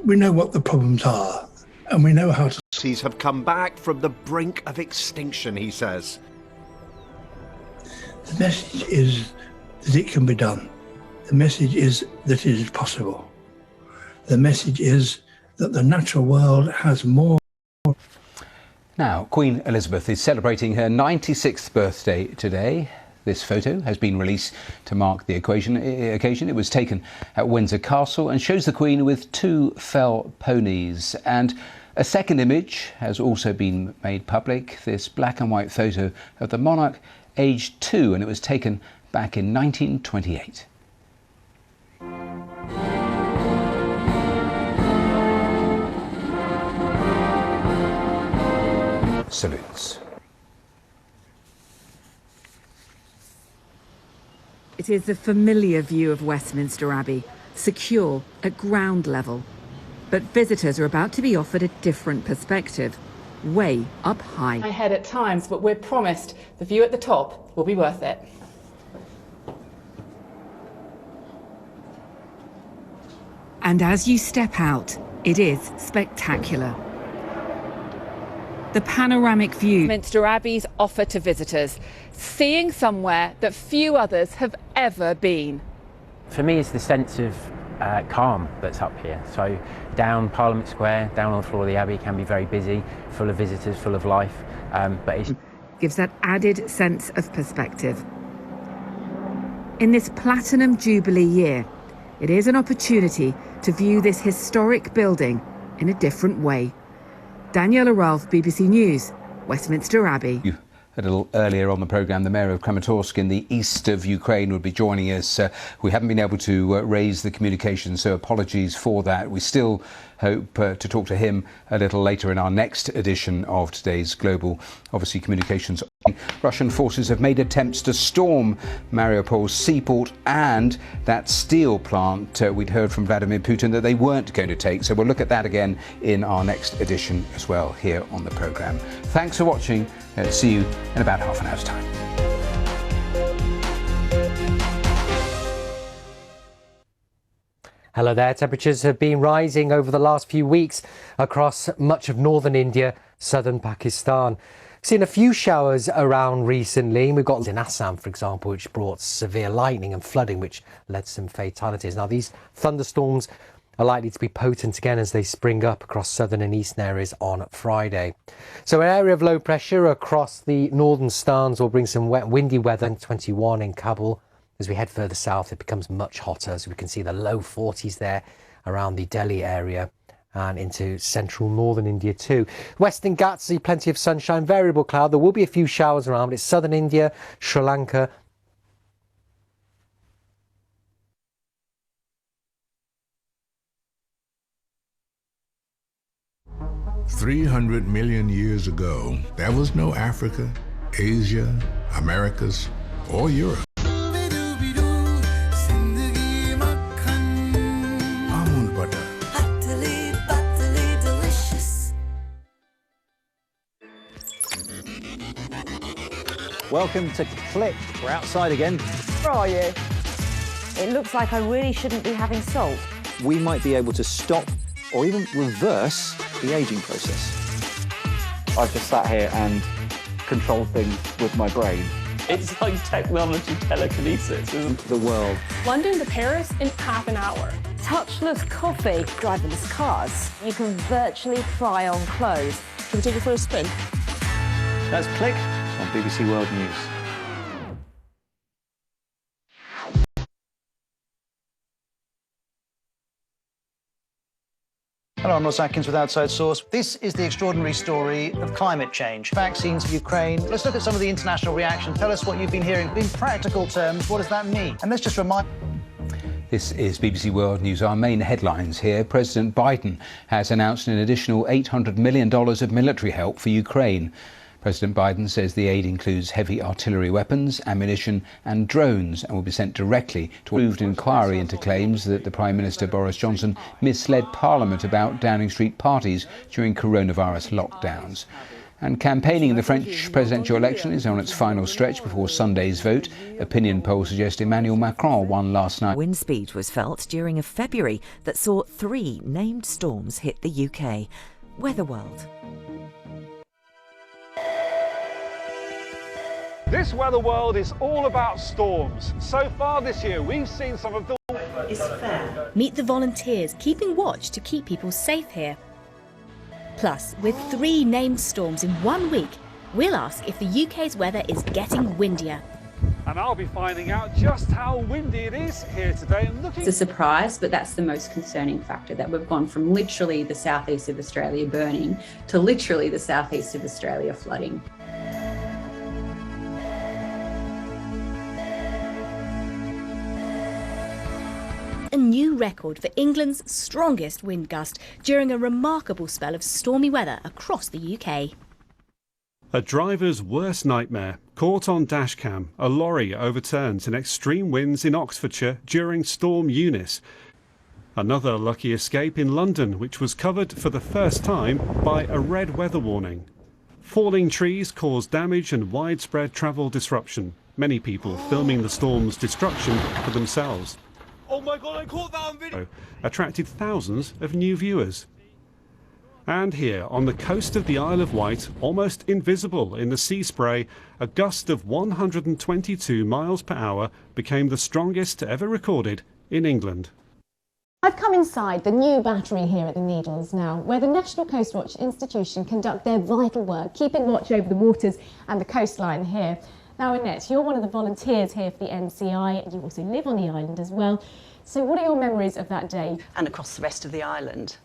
We know what the problems are, and we know how to... Have come back from the brink of extinction, he says. The message is that it can be done. The message is that it is possible. The message is that the natural world has more. Now, Queen Elizabeth is celebrating her 96th birthday today. This photo has been released to mark the occasion. It was taken at Windsor Castle and shows the Queen with two fell ponies. And a second image has also been made public, this black and white photo of the monarch aged 2, and it was taken back in 1928. Salutes. It is a familiar view of Westminster Abbey, secure at ground level. But visitors are about to be offered a different perspective, way up high. My head at times, but we're promised the view at the top will be worth it. And as you step out, it is spectacular. The panoramic view. Westminster Abbey's offer to visitors, seeing somewhere that few others have ever been. For me, it's the sense of calm that's up here. So down Parliament Square, down on the floor of the Abbey can be very busy, full of visitors, full of life, but it gives that added sense of perspective. In this Platinum Jubilee year, it is an opportunity to view this historic building in a different way. Daniela Ralph, BBC News, Westminster Abbey. A little earlier on the programme, the mayor of Kramatorsk in the east of Ukraine would be joining us. We haven't been able to raise the communication, so apologies for that. We still hope to talk to him a little later in our next edition of today's Global, obviously, Communications. Russian forces have made attempts to storm Mariupol's seaport and that steel plant we'd heard from Vladimir Putin that they weren't going to take. So we'll look at that again in our next edition as well here on the programme. Thanks for watching. See you in about half an hour's time. Hello there. Temperatures have been rising over the last few weeks across much of northern India, southern Pakistan. We've seen a few showers around recently. We've got in Assam, for example, which brought severe lightning and flooding, which led to some fatalities. Now, these thunderstorms are likely to be potent again as they spring up across southern and eastern areas on Friday. So an area of low pressure across the northern stans will bring some wet, windy weather. 21 in Kabul. As we head further south, it becomes much hotter. So we can see the low 40s there around the Delhi area and into central northern India too. Western Ghats, see plenty of sunshine, variable cloud. There will be a few showers around, but it's southern India, Sri Lanka. 300 million years ago, there was no Africa, Asia, Americas, or Europe. Almond butter. Welcome to Click. We're outside again. Where are you? It looks like I really shouldn't be having salt. We might be able to stop or even reverse the aging process. I've just sat here and controlled things with my brain. It's like technology telekinesis, isn't it? The world. London to Paris in half an hour. Touchless coffee, driverless cars. You can virtually try on clothes. Can we take it for a spin? That's Click on BBC World News. Hello, I'm Ross Atkins with Outside Source. This is the extraordinary story of climate change. Vaccines for Ukraine. Let's look at some of the international reaction. Tell us what you've been hearing. In practical terms, what does that mean? And let's just remind... This is BBC World News. Our main headlines here. President Biden has announced an additional $800 million of military help for Ukraine. President Biden says the aid includes heavy artillery weapons, ammunition and drones and will be sent directly to an approved inquiry into claims that the Prime Minister Boris Johnson misled Parliament about Downing Street parties during coronavirus lockdowns. And campaigning in the French presidential election is on its final stretch before Sunday's vote. Opinion polls suggest Emmanuel Macron won last night. Wind speed was felt during a February that saw 3 named storms hit the UK. Weather World. This Weather World is all about storms. So far this year, we've seen some of the... Is fair. Meet the volunteers keeping watch to keep people safe here. Plus, with 3 named storms in 1 week, we'll ask if the UK's weather is getting windier. And I'll be finding out just how windy it is here today and looking... It's a surprise, but that's the most concerning factor, that we've gone from literally the southeast of Australia burning to literally the southeast of Australia flooding. A new record for England's strongest wind gust during a remarkable spell of stormy weather across the UK. A driver's worst nightmare. Caught on dashcam, a lorry overturns in extreme winds in Oxfordshire during Storm Eunice. Another lucky escape in London, which was covered for the first time by a red weather warning. Falling trees caused damage and widespread travel disruption. Many people filming the storm's destruction for themselves. Oh my God, I caught that on video! Attracted thousands of new viewers. And here, on the coast of the Isle of Wight, almost invisible in the sea spray, a gust of 122 miles per hour became the strongest ever recorded in England. I've come inside the new battery here at the Needles now, where the National Coastwatch Institution conduct their vital work, keeping watch over the waters and the coastline here. Now, Annette, you're one of the volunteers here for the NCI, and you also live on the island as well. So what are your memories of that day? And across the rest of the island.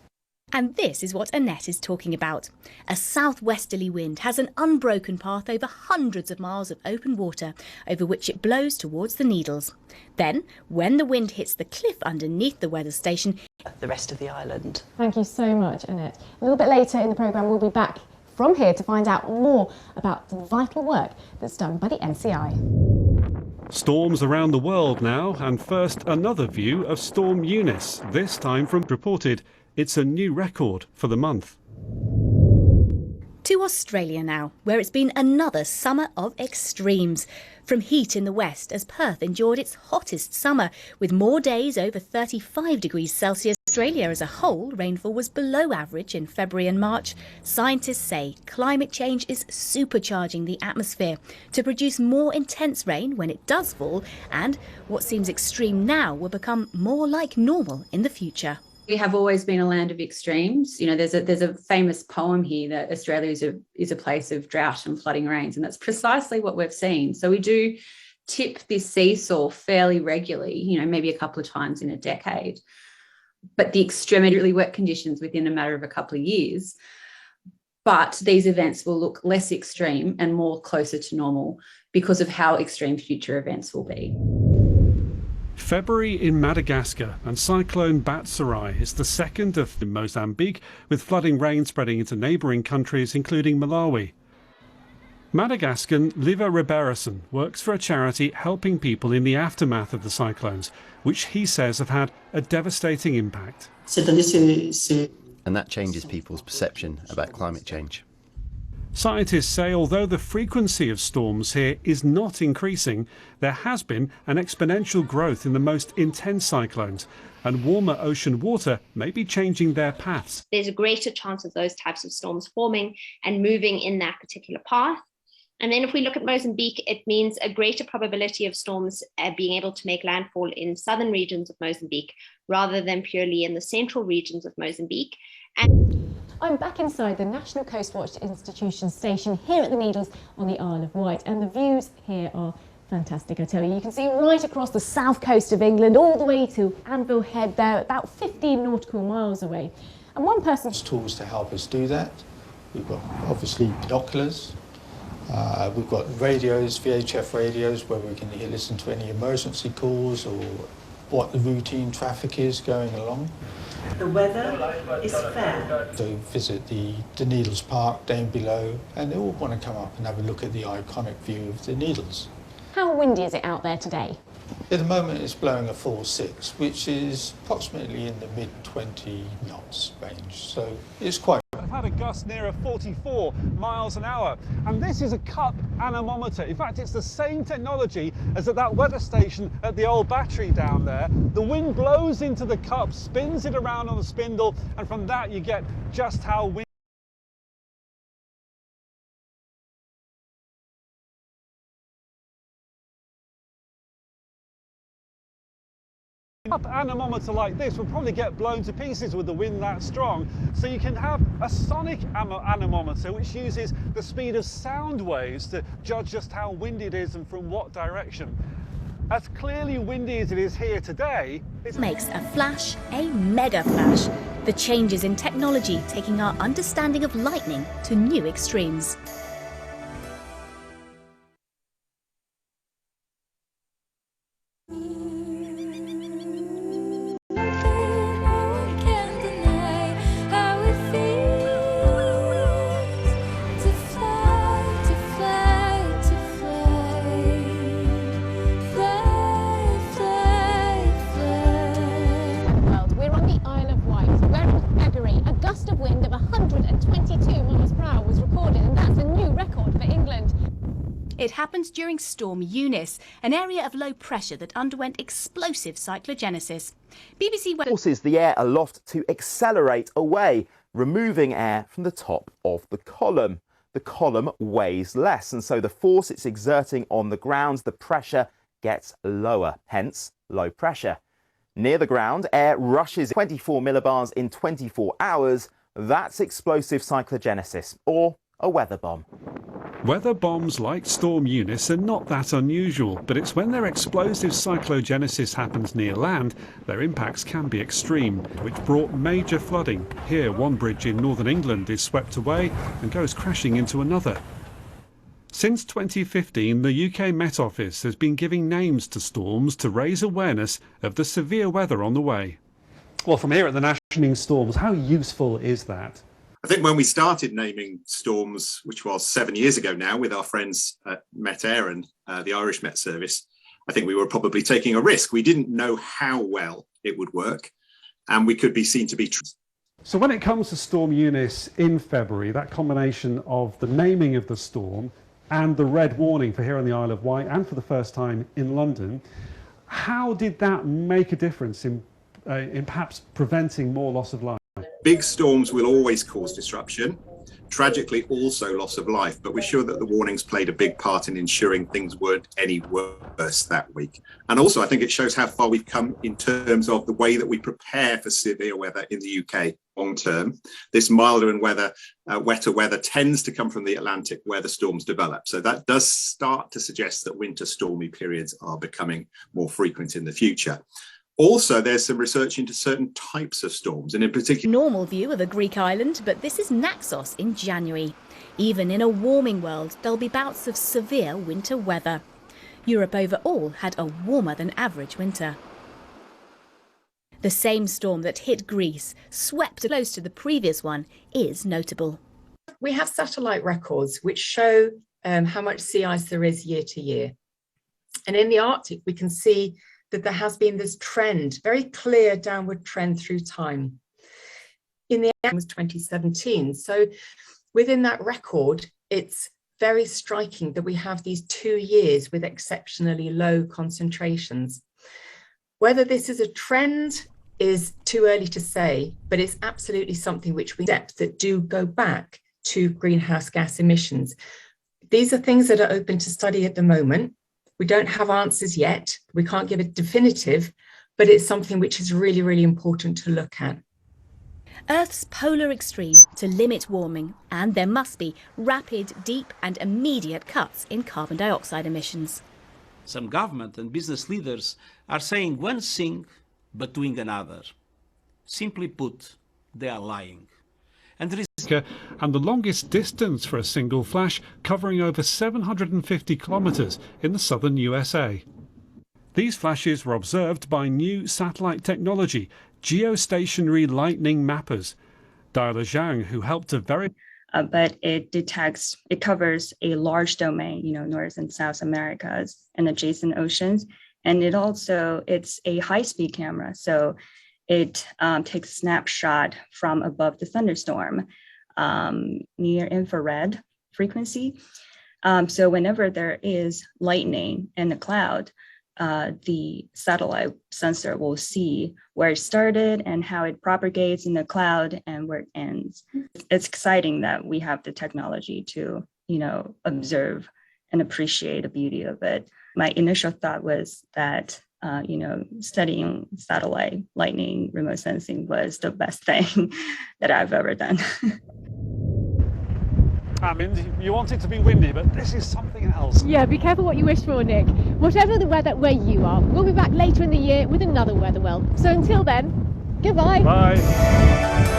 And this is what Annette is talking about. A southwesterly wind has an unbroken path over hundreds of miles of open water over which it blows towards the Needles. Then, when the wind hits the cliff underneath the weather station, the rest of the island. Thank you so much, Annette. A little bit later in the programme, we'll be back from here to find out more about the vital work that's done by the NCI. Storms around the world now, and first another view of Storm Eunice, this time from reported. It's a new record for the month. To Australia now, where it's been another summer of extremes. From heat in the west as Perth endured its hottest summer, with more days over 35 degrees Celsius. Australia as a whole, rainfall was below average in February and March. Scientists say climate change is supercharging the atmosphere to produce more intense rain when it does fall, and what seems extreme now will become more like normal in the future. We have always been a land of extremes. You know, there's a famous poem here that Australia is a place of drought and flooding rains, and that's precisely what we've seen. So we do tip this seesaw fairly regularly, you know, maybe a couple of times in a decade. But the extremely wet conditions within a matter of a couple of years. But these events will look less extreme and more closer to normal because of how extreme future events will be. February in Madagascar, and Cyclone Batsarai is the second of Mozambique, with flooding rain spreading into neighbouring countries including Malawi. Madagascan Liva Riberison works for a charity helping people in the aftermath of the cyclones, which he says have had a devastating impact. And that changes people's perception about climate change. Scientists say although the frequency of storms here is not increasing, there has been an exponential growth in the most intense cyclones, and warmer ocean water may be changing their paths. There's a greater chance of those types of storms forming and moving in that particular path. And then if we look at Mozambique, it means a greater probability of storms being able to make landfall in southern regions of Mozambique rather than purely in the central regions of Mozambique. And I'm back inside the National Coast Watch Institution station here at the Needles on the Isle of Wight, and the views here are fantastic, I tell you. You can see right across the south coast of England, all the way to Anvil Head there, about 15 nautical miles away. And one person's tools to help us do that. We've got obviously binoculars. We've got radios, VHF radios, where we can listen to any emergency calls or what the routine traffic is going along. The weather is fair. They visit the Needles Park down below, and they all want to come up and have a look at the iconic view of the Needles. How windy is it out there today? At the moment it's blowing a force 6, which is approximately in the mid-20 knots range, so it's quite... I've had a gust near 44 miles an hour, and this is a cup anemometer. In fact, it's the same technology as at that weather station at the old battery down there. The wind blows into the cup, spins it around on the spindle, and from that you get just how windy. Up anemometer like this will probably get blown to pieces with the wind that strong, so you can have a sonic anemometer which uses the speed of sound waves to judge just how windy it is and from what direction. As clearly windy as it is here today, it makes a flash a mega flash. The changes in technology taking our understanding of lightning to new extremes. It happened during Storm Eunice, an area of low pressure that underwent explosive cyclogenesis. BBC forces the air aloft to accelerate away, removing air from the top of the column. The column weighs less, and so the force it's exerting on the ground, the pressure gets lower, hence low pressure. Near the ground, air rushes 24 millibars in 24 hours. That's explosive cyclogenesis, or a weather bomb. Weather bombs like Storm Eunice are not that unusual, but it's when their explosive cyclogenesis happens near land, their impacts can be extreme, which brought major flooding. Here, one bridge in northern England is swept away and goes crashing into another. Since 2015, the UK Met Office has been giving names to storms to raise awareness of the severe weather on the way. Well, from here at the National Storms, how useful is that? I think when we started naming storms, which was 7 years ago now, with our friends at Met Air and the Irish Met Service, I think we were probably taking a risk. We didn't know how well it would work, and we could be seen to be true. So when it comes to Storm Eunice in February, that combination of the naming of the storm and the red warning for here on the Isle of Wight and for the first time in London, how did that make a difference in perhaps preventing more loss of life? Big storms will always cause disruption, tragically also loss of life, but we're sure that the warnings played a big part in ensuring things weren't any worse that week. And also I think it shows how far we've come in terms of the way that we prepare for severe weather in the UK long term. This milder and wetter weather tends to come from the Atlantic where the storms develop. So that does start to suggest that winter stormy periods are becoming more frequent in the future. Also, there's some research into certain types of storms, and in particular... Normal view of a Greek island, but this is Naxos in January. Even in a warming world, there'll be bouts of severe winter weather. Europe overall had a warmer than average winter. The same storm that hit Greece, swept close to the previous one, is notable. We have satellite records which show how much sea ice there is year to year. And in the Arctic, we can see that there has been this trend, very clear downward trend through time. In the end, it was 2017. So within that record, it's very striking that we have these 2 years with exceptionally low concentrations. Whether this is a trend is too early to say, but it's absolutely something which we accept that do go back to greenhouse gas emissions. These are things that are open to study at the moment. We don't have answers yet. We can't give it definitive, but it's something which is really, really important to look at. Earth's polar extreme to limit warming, and there must be rapid, deep and immediate cuts in carbon dioxide emissions. Some government and business leaders are saying one thing but doing another. Simply put, they are lying. And the longest distance for a single flash, covering over 750 kilometres in the southern USA. These flashes were observed by new satellite technology, geostationary lightning mappers. Diala Zhang, who helped to verify. But it covers a large domain, North and South Americas and adjacent oceans. And it's a high-speed camera. So it takes a snapshot from above the thunderstorm, near infrared frequency. So whenever there is lightning in the cloud, the satellite sensor will see where it started and how it propagates in the cloud and where it ends. It's exciting that we have the technology to, observe and appreciate the beauty of it. My initial thought was that studying satellite lightning remote sensing was the best thing that I've ever done. I mean, you want it to be windy, but this is something else. Yeah, be careful what you wish for, Nick. Whatever the weather where you are, we'll be back later in the year with another weather well. So until then, goodbye. Bye.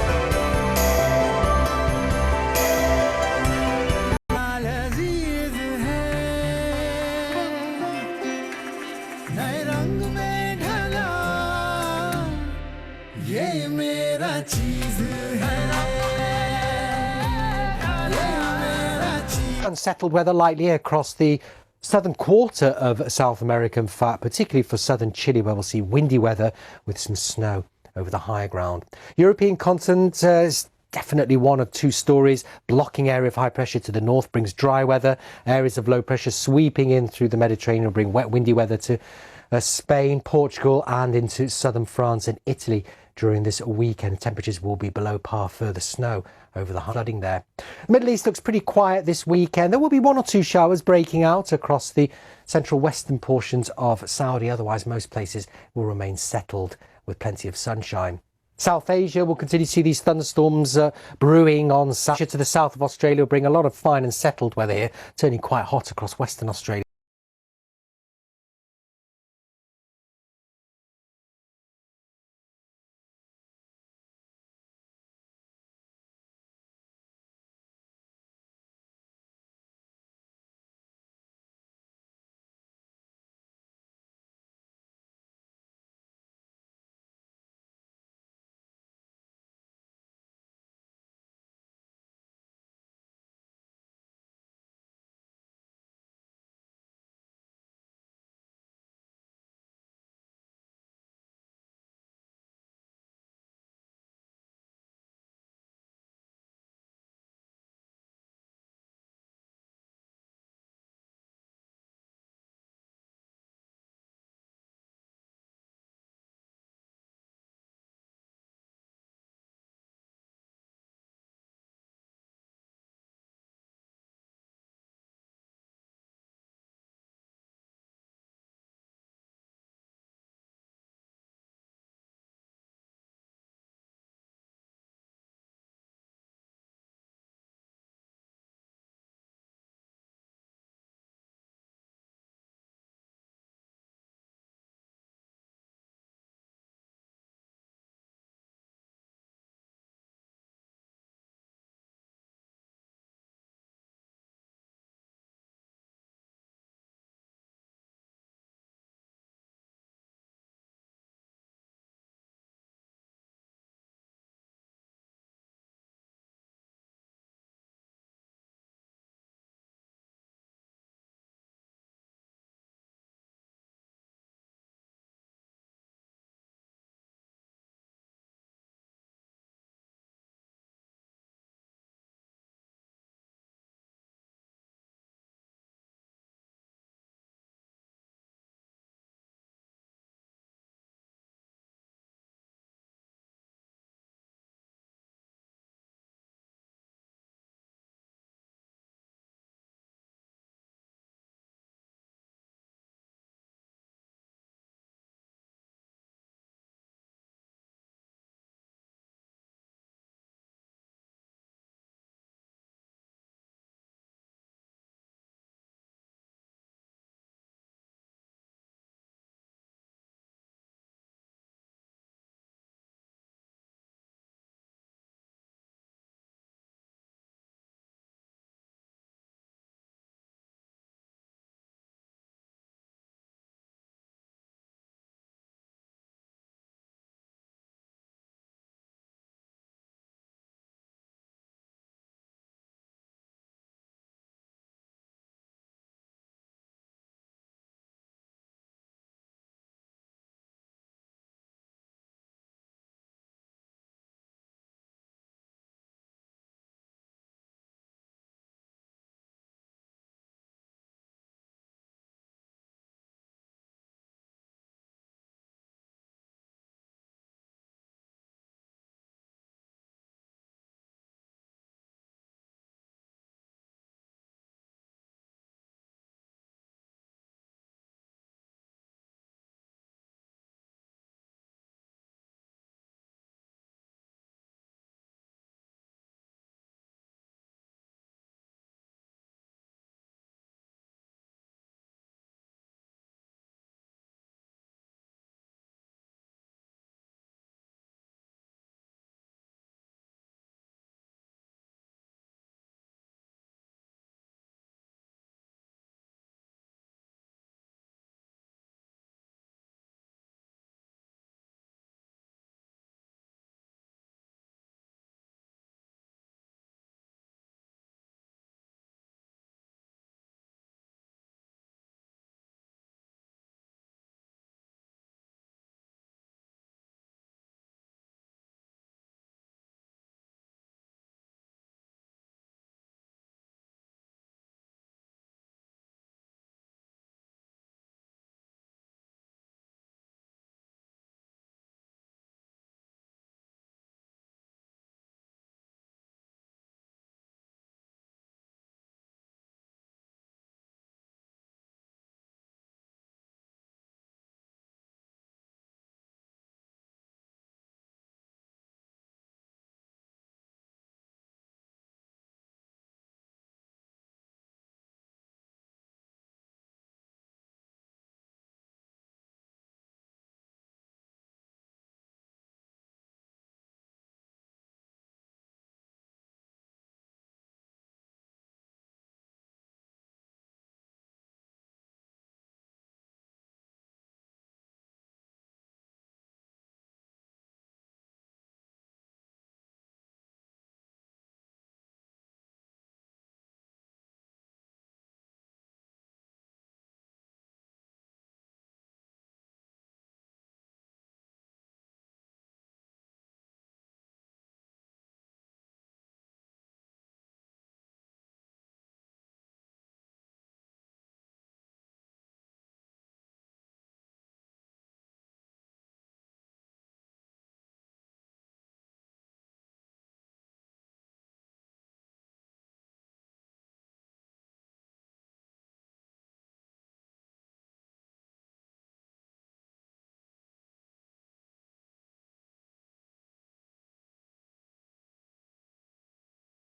Unsettled weather likely across the southern quarter of South America, in fact, particularly for southern Chile, where we'll see windy weather with some snow over the higher ground. European continent is definitely one of two stories. Blocking area of high pressure to the north brings dry weather. Areas of low pressure sweeping in through the Mediterranean will bring wet, windy weather to Spain, Portugal and into southern France and Italy. During this weekend, temperatures will be below par, further snow over the flooding there. The Middle East looks pretty quiet this weekend. There will be one or two showers breaking out across the central western portions of Saudi. Otherwise, most places will remain settled with plenty of sunshine. South Asia will continue to see these thunderstorms brewing on Saturday. To the south of Australia will bring a lot of fine and settled weather here, turning quite hot across Western Australia.